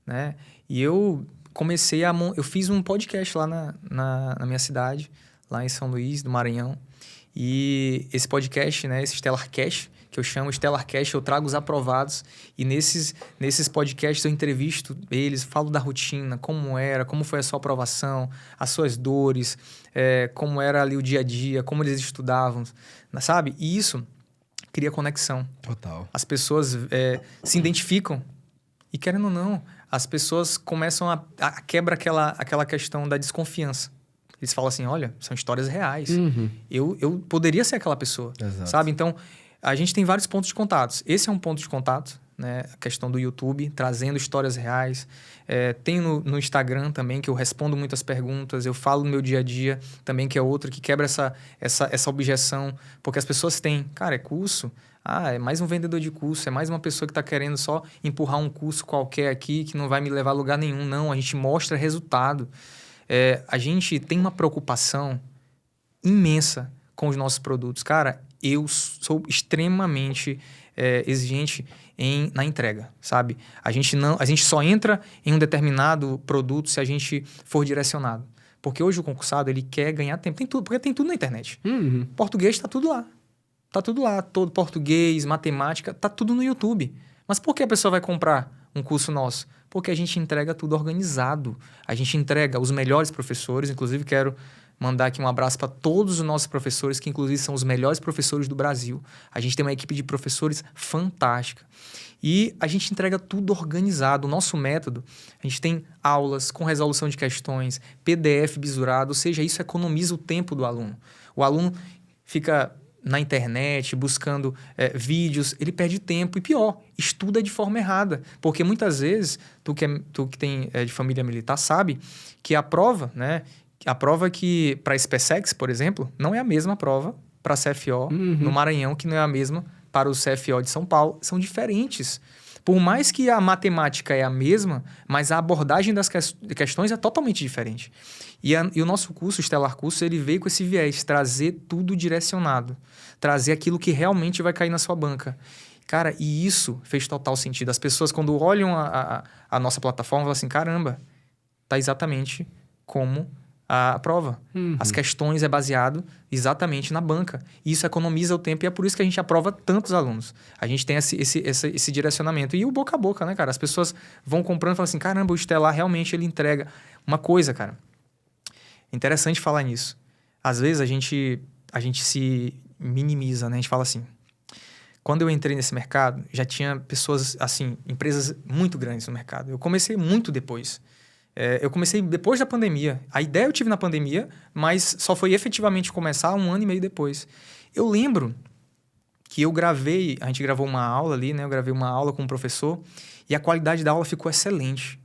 né? E eu comecei eu fiz um podcast lá na minha cidade, lá em São Luís, do Maranhão. E esse podcast, né, esse Stellarcast, que eu chamo Stellarcast, eu trago os aprovados. E nesses podcasts eu entrevisto eles, falo da rotina, como foi a sua aprovação, as suas dores, como era ali o dia a dia, como eles estudavam, sabe? E isso cria conexão. Total. As pessoas se identificam e, querendo ou não, as pessoas começam a quebra aquela questão da desconfiança. Eles falam assim, olha, são histórias reais. Eu poderia ser aquela pessoa, Exato. sabe? Então, a gente tem vários pontos de contato. Esse é um ponto de contato, né? A questão do YouTube, trazendo histórias reais. Tem no Instagram também, que eu respondo muitas perguntas. Eu falo no meu dia a dia também, que é outro que quebra essa objeção. Porque as pessoas têm, cara, é curso. É mais um vendedor de curso. É mais uma pessoa que está querendo só empurrar um curso qualquer aqui, que não vai me levar a lugar nenhum. Não, a gente mostra resultado. A gente tem uma preocupação imensa com os nossos produtos. Cara, eu sou extremamente exigente na entrega, sabe? A gente só entra em um determinado produto se a gente for direcionado. Porque hoje o concursado, ele quer ganhar tempo. Tem tudo, porque tem tudo na internet. Português está tudo lá. Está tudo lá. Todo português, matemática, está tudo no YouTube. Mas por que a pessoa vai comprar um curso nosso? Porque a gente entrega tudo organizado. A gente entrega os melhores professores. Inclusive, quero mandar aqui um abraço para todos os nossos professores, que inclusive são os melhores professores do Brasil. A gente tem uma equipe de professores fantástica. E a gente entrega tudo organizado. O nosso método, a gente tem aulas com resolução de questões, PDF bisurado, ou seja, isso economiza o tempo do aluno. O aluno fica na internet, buscando vídeos, ele perde tempo. E pior, estuda de forma errada. Porque muitas vezes, tu que tem de família militar, sabe que a prova, né? A prova que, para a SpaceX, por exemplo, não é a mesma prova para a CFO no Maranhão, que não é a mesma para o CFO de São Paulo. São diferentes. Por mais que a matemática é a mesma, mas a abordagem das questões é totalmente diferente. E o nosso curso, o Stellar Curso, ele veio com esse viés, trazer tudo direcionado. Trazer aquilo que realmente vai cair na sua banca. Cara, e isso fez total sentido. As pessoas, quando olham a nossa plataforma, falam assim, caramba, tá exatamente como a prova. As questões é baseado exatamente na banca. E isso economiza o tempo e é por isso que a gente aprova tantos alunos. A gente tem esse direcionamento. E o boca a boca, né, cara? As pessoas vão comprando e falam assim, caramba, o Stellar realmente ele entrega. Uma coisa, cara, interessante falar nisso. Às vezes a gente se minimiza, né? A gente fala assim, quando eu entrei nesse mercado, já tinha pessoas, assim, empresas muito grandes no mercado. Eu comecei muito depois. Eu comecei depois da pandemia. A ideia eu tive na pandemia, mas só foi efetivamente começar 1 ano e meio depois. Eu lembro que a gente gravou uma aula ali, né? Eu gravei uma aula com um professor e a qualidade da aula ficou excelente.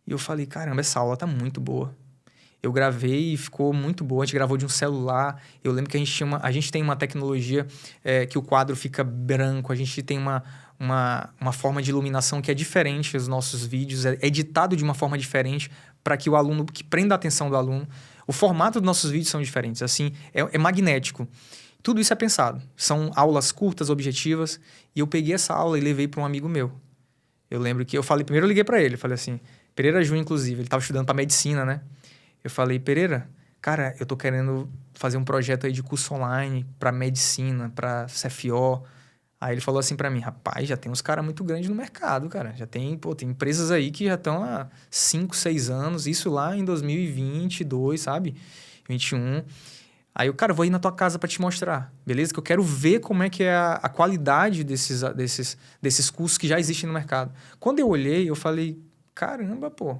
E eu falei, caramba, essa aula tá muito boa. Eu gravei e ficou muito boa. A gente gravou de um celular. Eu lembro que a gente tem uma tecnologia que o quadro fica branco. A gente tem uma forma de iluminação que é diferente dos nossos vídeos. É editado de uma forma diferente para que o aluno, que prenda a atenção do aluno. O formato dos nossos vídeos são diferentes. Assim, é magnético. Tudo isso é pensado. São aulas curtas, objetivas. E eu peguei essa aula e levei para um amigo meu. Eu lembro que primeiro eu liguei para ele. Falei assim, Pereira Júnior, inclusive. Ele estava estudando para medicina, né? Eu falei, Pereira, cara, eu tô querendo fazer um projeto aí de curso online para medicina, para CFO. Aí ele falou assim para mim, rapaz, já tem uns caras muito grandes no mercado, cara. Já tem empresas aí que já estão há 5, 6 anos, isso lá em 2022, sabe? 21. Aí eu, cara, vou ir na tua casa para te mostrar, beleza? Que eu quero ver como é que é a qualidade desses cursos que já existem no mercado. Quando eu olhei, eu falei, caramba, pô.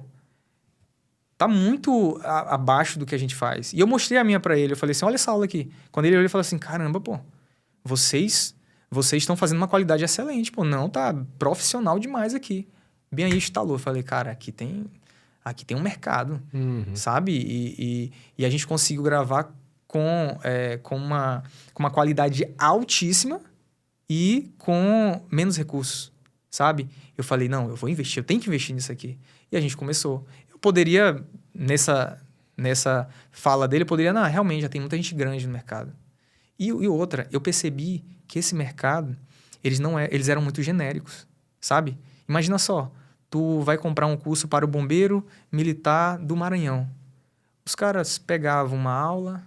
Tá muito abaixo do que a gente faz. E eu mostrei a minha para ele. Eu falei assim, olha essa aula aqui. Quando ele olhou, ele falou assim, caramba, pô, vocês estão fazendo uma qualidade excelente. Pô, não, tá profissional demais aqui. Bem aí, instalou. Eu falei, cara, aqui tem um mercado, sabe? E a gente conseguiu gravar com uma qualidade altíssima e com menos recursos, sabe? Eu falei, não, eu vou investir, eu tenho que investir nisso aqui. E a gente começou. Poderia, nessa fala dele, não, realmente já tem muita gente grande no mercado. E outra, eu percebi que esse mercado, eles eram muito genéricos, sabe? Imagina só, tu vai comprar um curso para o bombeiro militar do Maranhão. Os caras pegavam uma aula,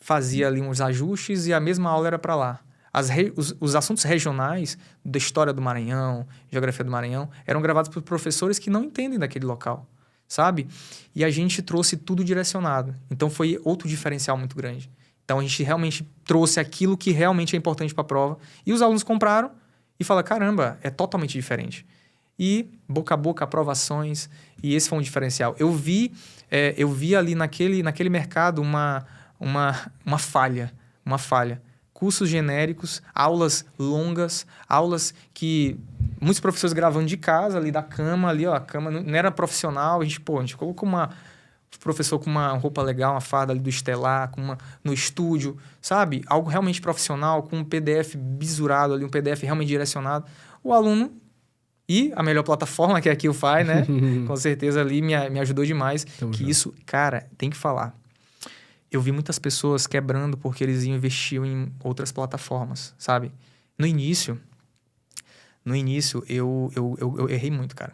fazia ali uns ajustes e a mesma aula era para lá. Os assuntos regionais da história do Maranhão, geografia do Maranhão, eram gravados por professores que não entendem daquele local, sabe? E a gente trouxe tudo direcionado. Então, foi outro diferencial muito grande. Então, a gente realmente trouxe aquilo que realmente é importante para a prova. E os alunos compraram e falaram, caramba, é totalmente diferente. E boca a boca, aprovações, e esse foi um diferencial. Eu vi ali naquele mercado uma falha. Cursos genéricos, aulas longas, aulas que muitos professores gravando de casa, ali da cama, ali, ó, a cama não era profissional, a gente colocou professor com uma roupa legal, uma farda ali do Estelar, no estúdio, sabe? Algo realmente profissional, com um PDF bisurado ali, um PDF realmente direcionado. O aluno, e a melhor plataforma, que é a QFI, né? Com certeza ali me ajudou demais. Isso, cara, tem que falar. Eu vi muitas pessoas quebrando porque eles investiam em outras plataformas, sabe? No início eu errei muito, cara.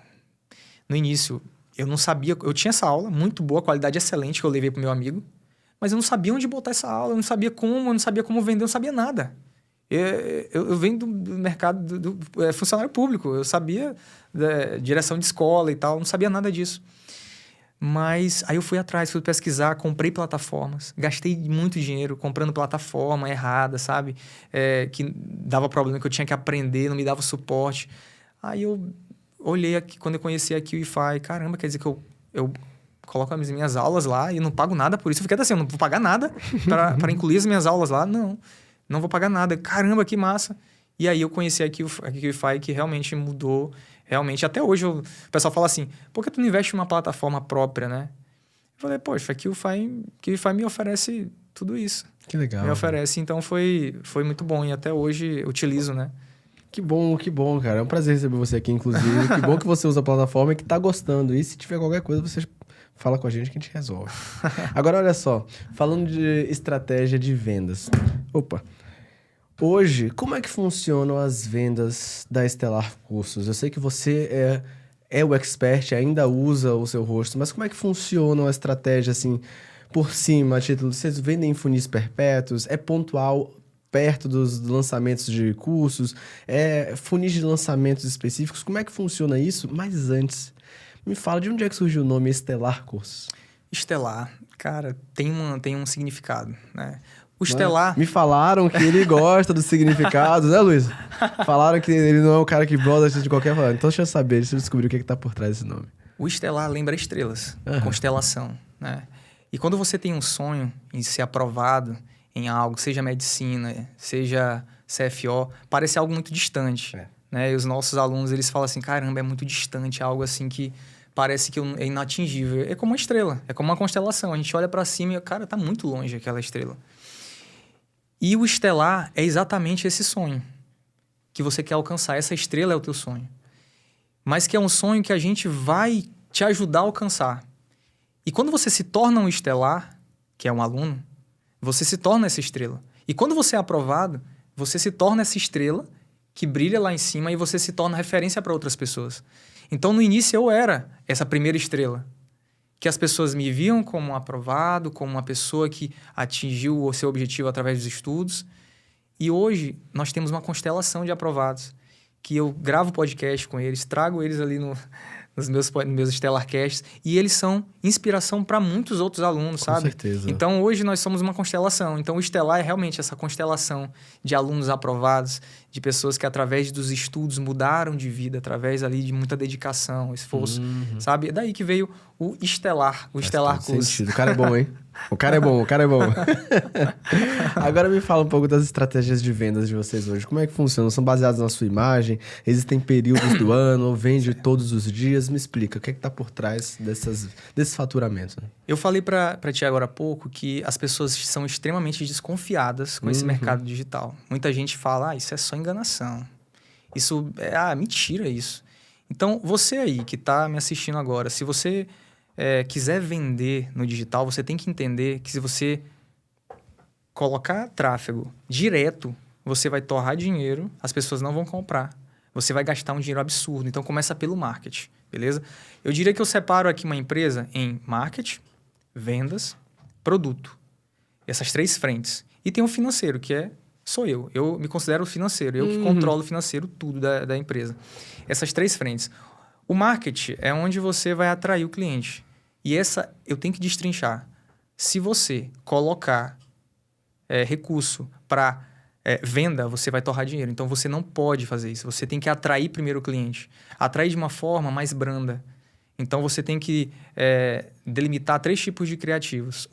No início, eu não sabia... Eu tinha essa aula, muito boa, qualidade excelente, que eu levei pro meu amigo, mas eu não sabia onde botar essa aula, eu não sabia como vender, eu não sabia nada. Eu venho do mercado do funcionário público, eu sabia da direção de escola e tal, não sabia nada disso. Mas aí eu fui atrás, fui pesquisar, comprei plataformas, gastei muito dinheiro comprando plataforma errada, sabe? Que dava problema, que eu tinha que aprender, não me dava suporte. Aí eu olhei aqui, quando eu conheci a QFI, caramba, quer dizer que eu coloco as minhas aulas lá e não pago nada por isso. Eu fiquei assim, eu não vou pagar nada para incluir as minhas aulas lá, não vou pagar nada. Caramba, que massa! E aí eu conheci a QFI, que realmente mudou. Realmente, até hoje o pessoal fala assim, por que tu não investe numa plataforma própria, né? Eu falei, poxa, a QFI me oferece tudo isso. Que legal. Me oferece, então foi muito bom. E até hoje utilizo, né? Que bom, cara. É um prazer receber você aqui, inclusive. Que bom que você usa a plataforma e que tá gostando. E se tiver qualquer coisa, você fala com a gente que a gente resolve. Agora, olha só. Falando de estratégia de vendas. Opa. Hoje, como é que funcionam as vendas da Estelar Cursos? Eu sei que você é o expert, ainda usa o seu rosto, mas como é que funciona a estratégia, assim, por cima, a título? Vocês vendem em funis perpétuos? É pontual perto dos lançamentos de cursos? É funis de lançamentos específicos? Como é que funciona isso? Mas antes, me fala de onde é que surgiu o nome Estelar Cursos? Estelar, cara, tem um significado, né? O Estelar... Me falaram que ele gosta dos significados, né, Luiz? Falaram que ele não é um cara que gosta de qualquer forma. Então, deixa eu saber, deixa eu descobrir o que tá por trás desse nome. O Estelar lembra estrelas, constelação, né? E quando você tem um sonho em ser aprovado em algo, seja medicina, seja CFO, parece algo muito distante, né? E os nossos alunos, eles falam assim, caramba, é muito distante, é algo assim que parece que é inatingível. É como uma estrela, é como uma constelação. A gente olha para cima e, cara, tá muito longe aquela estrela. E o estelar é exatamente esse sonho que você quer alcançar. Essa estrela é o teu sonho. Mas que é um sonho que a gente vai te ajudar a alcançar. E quando você se torna um estelar, que é um aluno, você se torna essa estrela. E quando você é aprovado, você se torna essa estrela que brilha lá em cima e você se torna referência para outras pessoas. Então, no início, eu era essa primeira estrela. Que as pessoas me viam como um aprovado, como uma pessoa que atingiu o seu objetivo através dos estudos. E hoje, nós temos uma constelação de aprovados, que eu gravo podcast com eles, trago eles ali nos meus Stellarcasts, e eles são inspiração para muitos outros alunos, sabe? Com certeza. Então, hoje, nós somos uma constelação. Então, o Estelar é realmente essa constelação de alunos aprovados, de pessoas que, através dos estudos, mudaram de vida, através ali de muita dedicação, esforço, sabe? É daí que veio o Estelar, o Estelar Cursos. O cara é bom, hein? O cara é bom. Agora me fala um pouco das estratégias de vendas de vocês hoje. Como é que funcionam? São baseadas na sua imagem? Existem períodos do ano? Vende todos os dias? Me explica, o que é que tá por trás desses faturamentos? Né? Eu falei para ti agora há pouco que as pessoas são extremamente desconfiadas com esse mercado digital. Muita gente fala, isso é só enganação. Isso é mentira isso. Então, você aí que está me assistindo agora, se você quiser vender no digital, você tem que entender que se você colocar tráfego direto, você vai torrar dinheiro, as pessoas não vão comprar. Você vai gastar um dinheiro absurdo. Então, começa pelo marketing, beleza? Eu diria que eu separo aqui uma empresa em marketing, vendas, produto. Essas 3 frentes. E tem o financeiro, que sou eu. Eu me considero financeiro. Eu que controlo o financeiro tudo da empresa. Essas 3 frentes. O marketing é onde você vai atrair o cliente. E essa eu tenho que destrinchar. Se você colocar recurso para venda, você vai torrar dinheiro. Então, você não pode fazer isso. Você tem que atrair primeiro o cliente. Atrair de uma forma mais branda. Então, você tem que delimitar 3 tipos de criativos.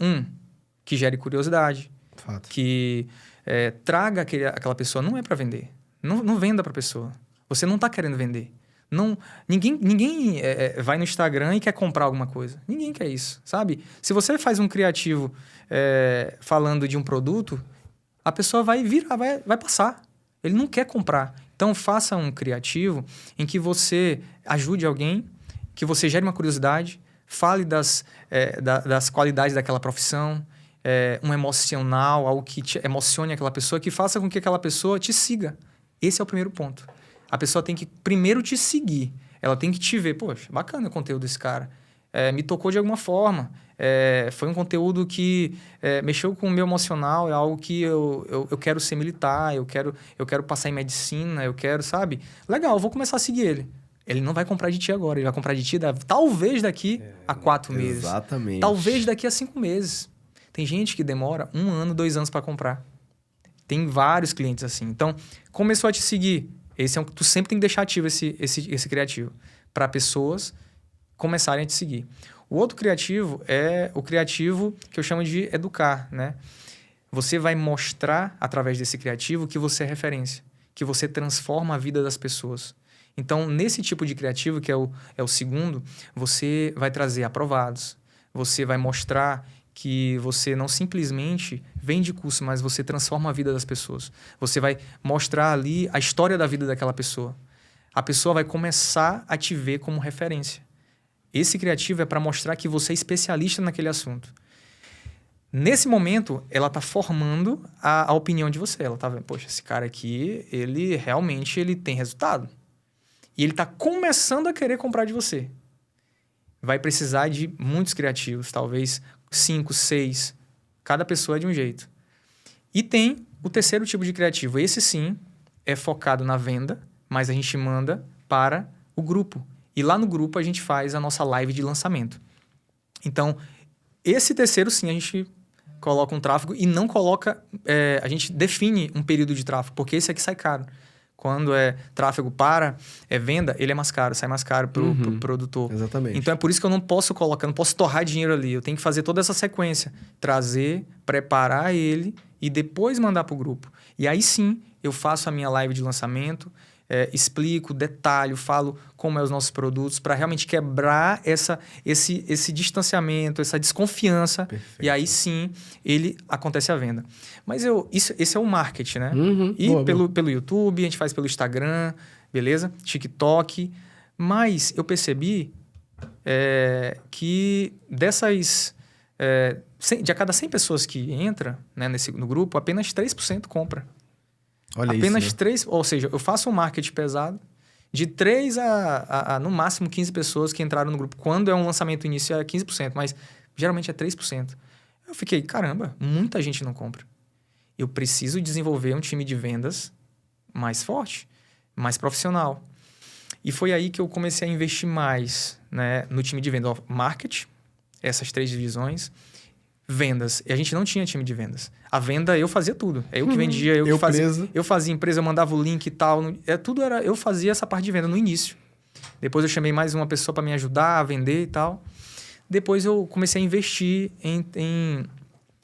Que gere curiosidade. Fato. Que traga aquela pessoa. Não é para vender. Não venda para a pessoa. Você não está querendo vender. Ninguém vai no Instagram e quer comprar alguma coisa. Ninguém quer isso, sabe? Se você faz um criativo falando de um produto, a pessoa vai virar, vai passar. Ele não quer comprar. Então, faça um criativo em que você ajude alguém, que você gere uma curiosidade, fale das qualidades daquela profissão, um emocional, algo que te emocione aquela pessoa, que faça com que aquela pessoa te siga. Esse é o primeiro ponto. A pessoa tem que primeiro te seguir. Ela tem que te ver. Poxa, bacana o conteúdo desse cara. Me tocou de alguma forma. Foi um conteúdo que mexeu com o meu emocional. É algo que eu quero ser militar. Eu quero passar em medicina. Eu quero, sabe? Legal, eu vou começar a seguir ele. Ele não vai comprar de ti agora. Ele vai comprar de ti talvez daqui a 4 meses. Exatamente. Talvez daqui a 5 meses. Tem gente que demora 1 ano, 2 anos para comprar. Tem vários clientes assim. Então, começou a te seguir. Tu sempre tem que deixar ativo esse criativo para pessoas começarem a te seguir. O outro criativo é o criativo que eu chamo de educar, né? Você vai mostrar, através desse criativo, que você é referência, que você transforma a vida das pessoas. Então, nesse tipo de criativo, que é o segundo, você vai trazer aprovados, você vai mostrar que você não simplesmente vende curso, mas você transforma a vida das pessoas. Você vai mostrar ali a história da vida daquela pessoa. A pessoa vai começar a te ver como referência. Esse criativo é para mostrar que você é especialista naquele assunto. Nesse momento, ela está formando a opinião de você. Ela está vendo, poxa, esse cara aqui, ele realmente tem resultado. E ele está começando a querer comprar de você. Vai precisar de muitos criativos, talvez 5, 6. Cada pessoa é de um jeito. E tem o terceiro tipo de criativo. Esse sim é focado na venda, mas a gente manda para o grupo. E lá no grupo a gente faz a nossa live de lançamento. Então, esse terceiro sim a gente coloca um tráfego e não coloca... a gente define um período de tráfego, porque esse aqui sai caro. Quando é tráfego para venda, ele é mais caro, sai mais caro para o produtor. Exatamente. Então, é por isso que eu não posso colocar, não posso torrar dinheiro ali. Eu tenho que fazer toda essa sequência. Trazer, preparar ele e depois mandar para o grupo. E aí sim, eu faço a minha live de lançamento, explico, detalho, falo como é os nossos produtos, para realmente quebrar esse distanciamento, essa desconfiança. Perfeito. E aí sim, acontece a venda. Mas esse é o marketing, né? E pelo YouTube, a gente faz pelo Instagram, beleza? TikTok. Mas eu percebi que dessas... de a cada 100 pessoas que entram, né, no grupo, apenas 3% compra. Olha apenas isso, né? 3, ou seja, eu faço um marketing pesado de 3 a no máximo 15 pessoas que entraram no grupo. Quando é um lançamento início é 15%, mas geralmente é 3%. Eu fiquei, caramba, muita gente não compra. Eu preciso desenvolver um time de vendas mais forte, mais profissional. E foi aí que eu comecei a investir mais, né, no time de vendas. Marketing, essas 3 divisões... Vendas. E a gente não tinha time de vendas. A venda, eu fazia tudo. Eu que vendia, eu que fazia. Eu fazia empresa, eu mandava o link e tal. Eu fazia essa parte de venda no início. Depois eu chamei mais uma pessoa para me ajudar a vender e tal. Depois eu comecei a investir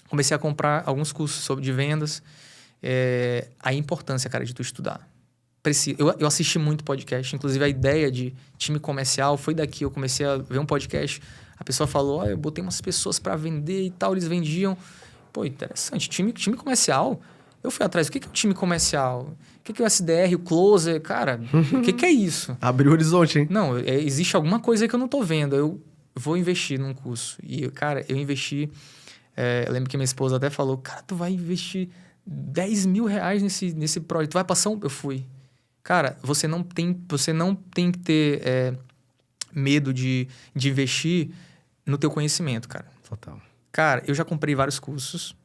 comecei a comprar alguns cursos de vendas. A importância, cara, de tu estudar. Eu assisti muito podcast. Inclusive, a ideia de time comercial foi daqui. Eu comecei a ver um podcast... A pessoa falou, eu botei umas pessoas para vender e tal, eles vendiam. Pô, interessante. Time comercial. Eu fui atrás. O que é o time comercial? O que é o SDR, o closer? Cara, o que é isso? Abriu o horizonte, hein? Não, existe alguma coisa aí que eu não tô vendo. Eu vou investir num curso. E, cara, eu investi... eu lembro que minha esposa até falou, cara, tu vai investir 10 mil reais nesse projeto. Tu vai passar Eu fui. Cara, você não tem que ter medo de investir no teu conhecimento, cara. Total. Cara, eu já comprei vários cursos.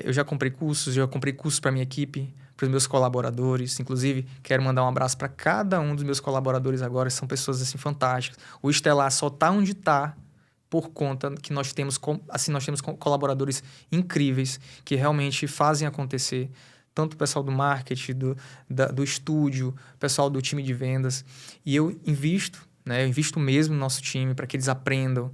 Eu já comprei cursos para minha equipe, para os meus colaboradores. Inclusive, quero mandar um abraço para cada um dos meus colaboradores agora. São pessoas, assim, fantásticas. O Estelar só tá onde tá por conta que nós temos colaboradores incríveis que realmente fazem acontecer. Tanto o pessoal do marketing, do estúdio, o pessoal do time de vendas. E eu invisto, né? Eu invisto mesmo no nosso time para que eles aprendam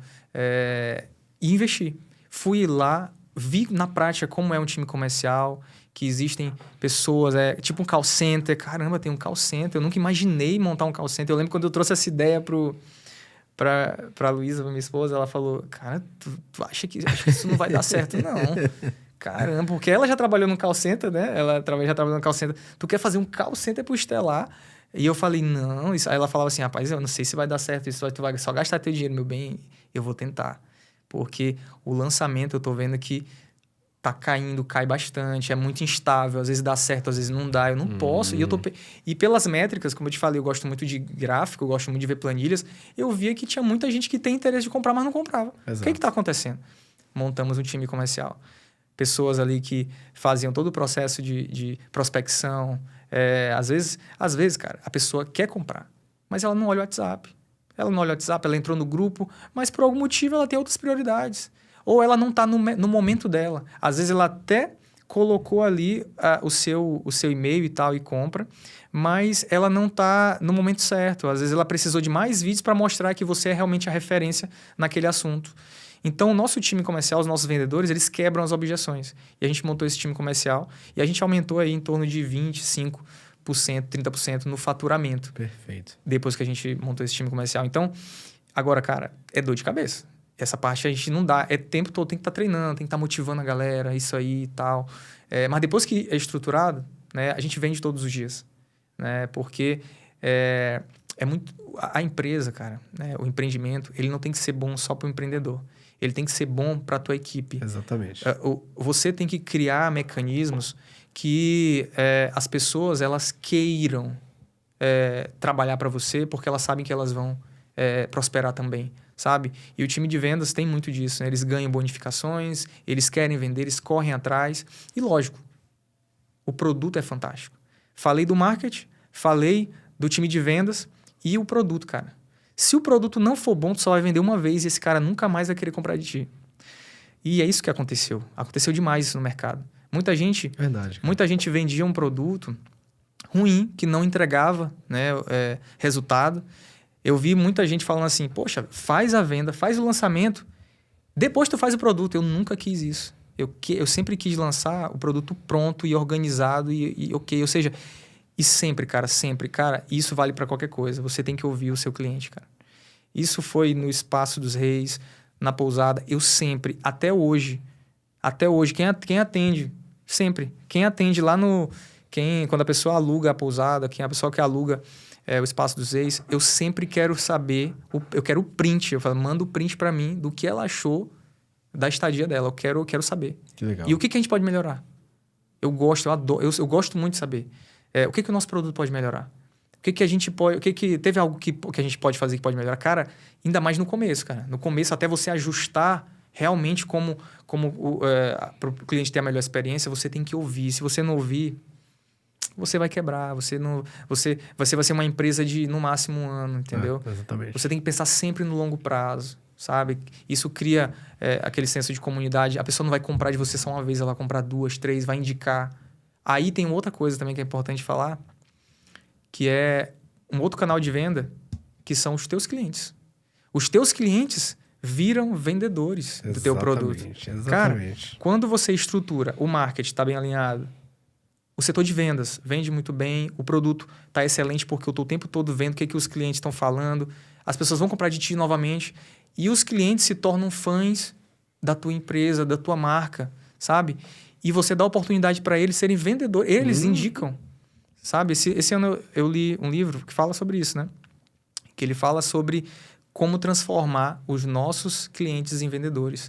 e investir. Fui lá, vi na prática como é um time comercial, que existem pessoas, tipo um call center. Caramba, tem um call center. Eu nunca imaginei montar um call center. Eu lembro quando eu trouxe essa ideia pra Luísa, minha esposa, ela falou, cara, tu acha que isso não vai dar certo? Não. Caramba, porque ela já trabalhou no call center, né? Ela já trabalhou no call center. Tu quer fazer um call center pro Estelar? E eu falei, não. Isso... Aí ela falava assim, rapaz, eu não sei se vai dar certo isso. Tu vai só gastar teu dinheiro, meu bem. Eu vou tentar. Porque o lançamento, eu tô vendo que tá caindo, cai bastante. É muito instável. Às vezes dá certo, às vezes não dá. Eu não posso. E pelas métricas, como eu te falei, eu gosto muito de gráfico, eu gosto muito de ver planilhas. Eu via que tinha muita gente que tem interesse de comprar, mas não comprava. Exato. O que tá acontecendo? Montamos um time comercial. Pessoas ali que faziam todo o processo de prospecção. Às vezes, cara, a pessoa quer comprar, mas ela não olha o WhatsApp. Ela entrou no grupo, mas por algum motivo ela tem outras prioridades. Ou ela não está no momento dela. Às vezes ela até colocou ali o seu e-mail e tal e compra, mas ela não está no momento certo. Às vezes ela precisou de mais vídeos para mostrar que você é realmente a referência naquele assunto. Então, o nosso time comercial, os nossos vendedores, eles quebram as objeções. E a gente montou esse time comercial e a gente aumentou aí em torno de 25%, 30% no faturamento. Perfeito. Depois que a gente montou esse time comercial. Então, agora, cara, é dor de cabeça. Essa parte a gente não dá. Tempo todo tem que estar treinando, tem que estar motivando a galera, isso aí e tal. Mas depois que é estruturado, né, a gente vende todos os dias. Né, porque é muito... A empresa, cara, né, o empreendimento, ele não tem que ser bom só para o empreendedor. Ele tem que ser bom para a tua equipe. Exatamente. Você tem que criar mecanismos que as pessoas elas queiram trabalhar para você porque elas sabem que elas vão prosperar também, sabe? E o time de vendas tem muito disso, né? Eles ganham bonificações, eles querem vender, eles correm atrás. E lógico, o produto é fantástico. Falei do marketing, falei do time de vendas e o produto, cara. Se o produto não for bom, tu só vai vender uma vez e esse cara nunca mais vai querer comprar de ti. E é isso que aconteceu. Aconteceu demais isso no mercado. Muita gente vendia um produto ruim, que não entregava, né, resultado. Eu vi muita gente falando assim, poxa, faz a venda, faz o lançamento, depois tu faz o produto. Eu nunca quis isso. Eu sempre quis lançar o produto pronto e organizado e ok. Ou seja... E sempre, cara, isso vale para qualquer coisa. Você tem que ouvir o seu cliente, cara. Isso foi no Espaço dos Reis, na pousada. Eu sempre, até hoje, quem atende, sempre. Quem atende lá quando a pessoa aluga a pousada, a pessoa que aluga o Espaço dos Reis, eu sempre quero saber, eu quero o print. Eu falo, manda o print para mim do que ela achou da estadia dela. Eu quero saber. Que legal. E o que a gente pode melhorar? Eu gosto muito de saber. O que o nosso produto pode melhorar? O que a gente pode... Teve algo que a gente pode fazer que pode melhorar? Cara, ainda mais no começo, cara. No começo, até você ajustar realmente para o cliente ter a melhor experiência, você tem que ouvir. Se você não ouvir, você vai quebrar. Você vai ser uma empresa de, no máximo, 1 ano, entendeu? Exatamente. Você tem que pensar sempre no longo prazo, sabe? Isso cria aquele senso de comunidade. A pessoa não vai comprar de você só uma vez, ela vai comprar 2, 3, vai indicar... Aí tem outra coisa também que é importante falar, que é um outro canal de venda, que são os teus clientes. Os teus clientes viram vendedores do teu produto. Exatamente. Cara, quando você estrutura, o marketing está bem alinhado, o setor de vendas vende muito bem, o produto está excelente porque eu estou o tempo todo vendo o que os clientes estão falando, as pessoas vão comprar de ti novamente e os clientes se tornam fãs da tua empresa, da tua marca, sabe? E você dá oportunidade para eles serem vendedores. Eles indicam, sabe? Esse ano eu li um livro que fala sobre isso, né? Que ele fala sobre como transformar os nossos clientes em vendedores.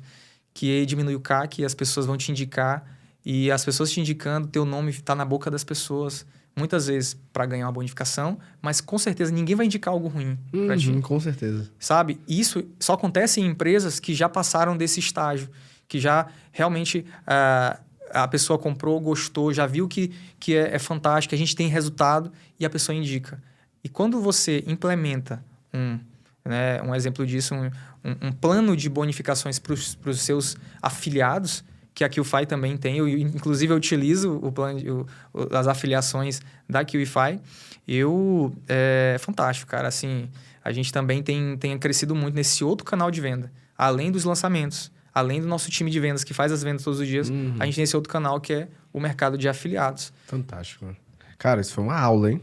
Que diminui o CAC, as pessoas vão te indicar. E as pessoas te indicando, teu nome está na boca das pessoas. Muitas vezes para ganhar uma bonificação, mas com certeza ninguém vai indicar algo ruim para ti. Com certeza. Sabe? Isso só acontece em empresas que já passaram desse estágio. Que já realmente... a pessoa comprou, gostou, já viu que é fantástico, a gente tem resultado e a pessoa indica. E quando você implementa né? Um exemplo disso, um plano de bonificações para os seus afiliados, que a QFI também tem. Inclusive, eu utilizo o plano as afiliações da QFI. É fantástico, cara. Assim, a gente também tem crescido muito nesse outro canal de venda. Além dos lançamentos, além do nosso time de vendas que faz as vendas todos os dias, a gente tem esse outro canal que é o mercado de afiliados. Fantástico. Cara, isso foi uma aula, hein?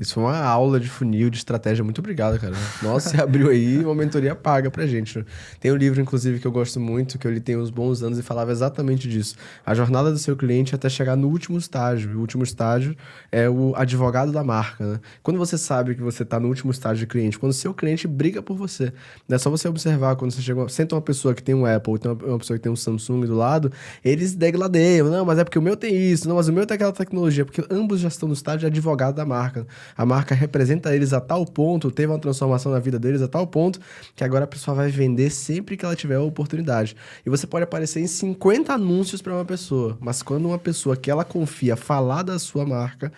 Isso foi uma aula de funil, de estratégia. Muito obrigado, cara. Nossa, você abriu aí uma mentoria paga pra gente. Tem um livro, inclusive, que eu gosto muito, que eu li tem uns bons anos e falava exatamente disso. A jornada do seu cliente até chegar no último estágio. O último estágio é o advogado da marca, né? Quando você sabe que você tá no último estágio de cliente, quando o seu cliente briga por você, é só você observar quando você senta uma pessoa que tem um Apple, tem uma pessoa que tem um Samsung do lado, eles degladeiam. Não, mas é porque o meu tem isso. Não, mas o meu tem aquela tecnologia. Porque ambos já estão no estágio de advogado da marca. A marca representa eles a tal ponto, teve uma transformação na vida deles a tal ponto, que agora a pessoa vai vender sempre que ela tiver a oportunidade. E você pode aparecer em 50 anúncios para uma pessoa, mas quando uma pessoa que ela confia falar da sua marca,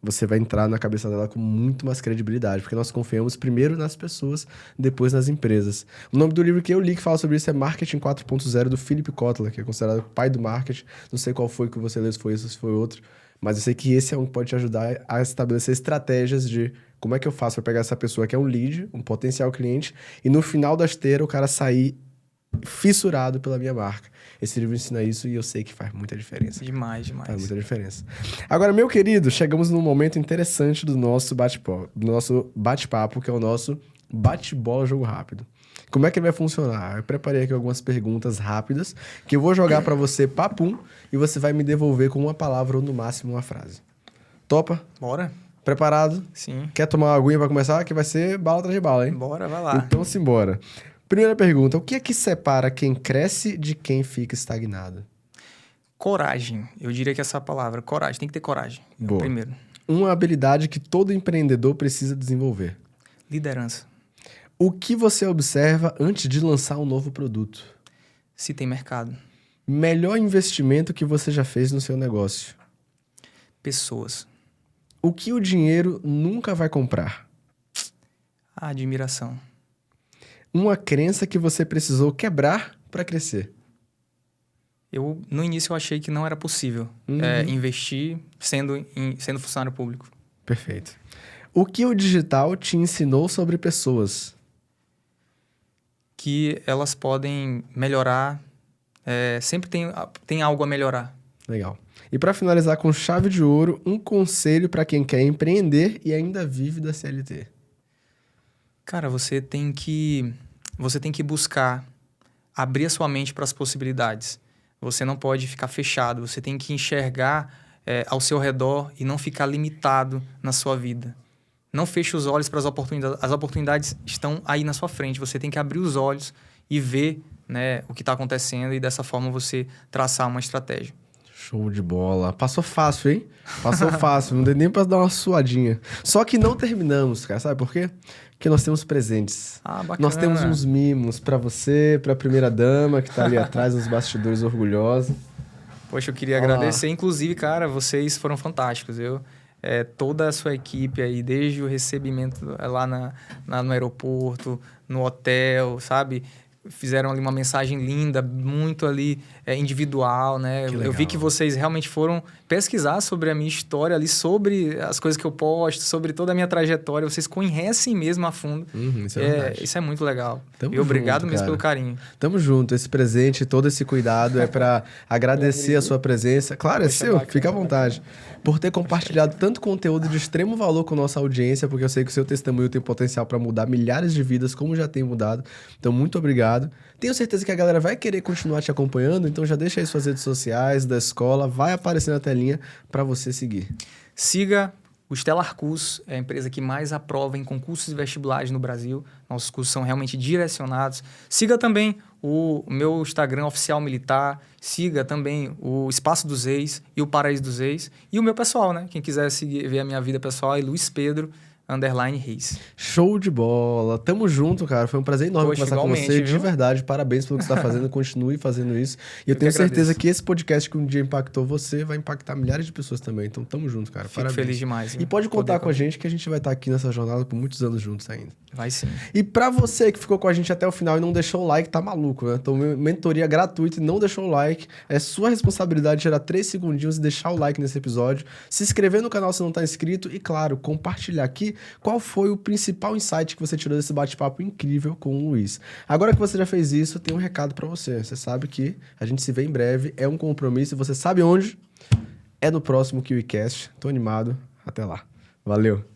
você vai entrar na cabeça dela com muito mais credibilidade, porque nós confiamos primeiro nas pessoas, depois nas empresas. O nome do livro que eu li que fala sobre isso é Marketing 4.0, do Philip Kotler, que é considerado o pai do marketing. Não sei qual foi que você leu, se foi esse ou se foi outro, mas eu sei que esse é um que pode te ajudar a estabelecer estratégias de como é que eu faço para pegar essa pessoa que é um lead, um potencial cliente, e no final da esteira o cara sair fissurado pela minha marca. Esse livro ensina isso e eu sei que faz muita diferença. Demais. Faz muita diferença. Agora, meu querido, chegamos num momento interessante do nosso bate-papo, que é o nosso bate-bola jogo rápido. Como é que ele vai funcionar? Eu preparei aqui algumas perguntas rápidas que eu vou jogar para você, papum, e você vai me devolver com uma palavra ou no máximo uma frase. Topa? Bora? Preparado? Sim. Quer tomar uma aguinha para começar? Que vai ser bala atrás de bala, hein? Bora, vai lá. Então, simbora. Primeira pergunta. O que é que separa quem cresce de quem fica estagnado? Coragem. Eu diria que essa palavra, coragem. Tem que ter coragem. Boa. Primeiro. Uma habilidade que todo empreendedor precisa desenvolver. Liderança. O que você observa antes de lançar um novo produto? Se tem mercado. Melhor investimento que você já fez no seu negócio? Pessoas. O que o dinheiro nunca vai comprar? A admiração. Uma crença que você precisou quebrar para crescer? No início eu achei que não era possível investir sendo funcionário público. Perfeito. O que o digital te ensinou sobre pessoas? Que elas podem melhorar, sempre tem algo a melhorar. Legal. E para finalizar com chave de ouro, um conselho para quem quer empreender e ainda vive da CLT. Cara, você tem que buscar abrir a sua mente para as possibilidades. Você não pode ficar fechado, você tem que enxergar ao seu redor e não ficar limitado na sua vida. Não feche os olhos para as oportunidades. As oportunidades estão aí na sua frente. Você tem que abrir os olhos e ver, né, o que está acontecendo e dessa forma você traçar uma estratégia. Show de bola. Passou fácil, hein? Passou fácil. Não deu nem pra dar uma suadinha. Só que não terminamos, cara. Sabe por quê? Porque nós temos presentes. Ah, bacana. Nós temos uns mimos pra você, pra primeira dama, que tá ali atrás nos bastidores orgulhosa. Poxa, eu queria agradecer. Inclusive, cara, vocês foram fantásticos. Toda a sua equipe aí, desde o recebimento lá no aeroporto, no hotel, sabe? Fizeram ali uma mensagem linda, muito ali individual, né? Eu vi que vocês realmente foram pesquisar sobre a minha história ali, sobre as coisas que eu posto, sobre toda a minha trajetória. Vocês conhecem mesmo a fundo. Isso é verdade. Isso é muito legal. Tamo e obrigado junto, mesmo cara. pelo carinho. Tamo junto. Esse presente, todo esse cuidado é para agradecer a sua presença. Claro, é seu. bacana, Fica à vontade. Por ter compartilhado tanto conteúdo de extremo valor com a nossa audiência, porque eu sei que o seu testemunho tem potencial para mudar milhares de vidas, como já tem mudado. Então, muito obrigado. Tenho certeza que a galera vai querer continuar te acompanhando, então já deixa aí suas redes sociais, da escola, vai aparecer na telinha para você seguir. Siga o Stellar Cursos, é a empresa que mais aprova em concursos e vestibulares no Brasil. Nossos cursos são realmente direcionados. Siga também o meu Instagram oficial militar, siga também o Espaço dos Ex e o Paraíso dos Ex. E o meu pessoal, né? Quem quiser ver a minha vida pessoal é Luiz Pedro, _Reis. Show de bola. Tamo junto, cara. Foi um prazer enorme Poxa, conversar com igualmente, você. De viu? verdade, parabéns pelo que você tá fazendo. Continue fazendo isso. E eu Eu tenho que certeza agradeço. que esse podcast que um dia impactou você vai impactar milhares de pessoas também. Então, tamo junto, cara. Fico Parabéns. feliz demais. E viu? pode contar Poder com a gente que a gente vai estar aqui nessa jornada por muitos anos juntos ainda. Vai sim. E pra você que ficou com a gente até o final e não deixou o like, tá maluco, né? Então, mentoria gratuita e não deixou o like. É sua responsabilidade tirar 3 segundinhos e deixar o like nesse episódio. Se inscrever no canal se não tá inscrito. E, claro, compartilhar aqui qual foi o principal insight que você tirou desse bate-papo incrível com o Luiz. Agora que você já fez isso, eu tenho um recado pra você. Você sabe que a gente se vê em breve. É um compromisso. E você sabe onde? É no próximo KiwiCast. Tô animado. Até lá. Valeu.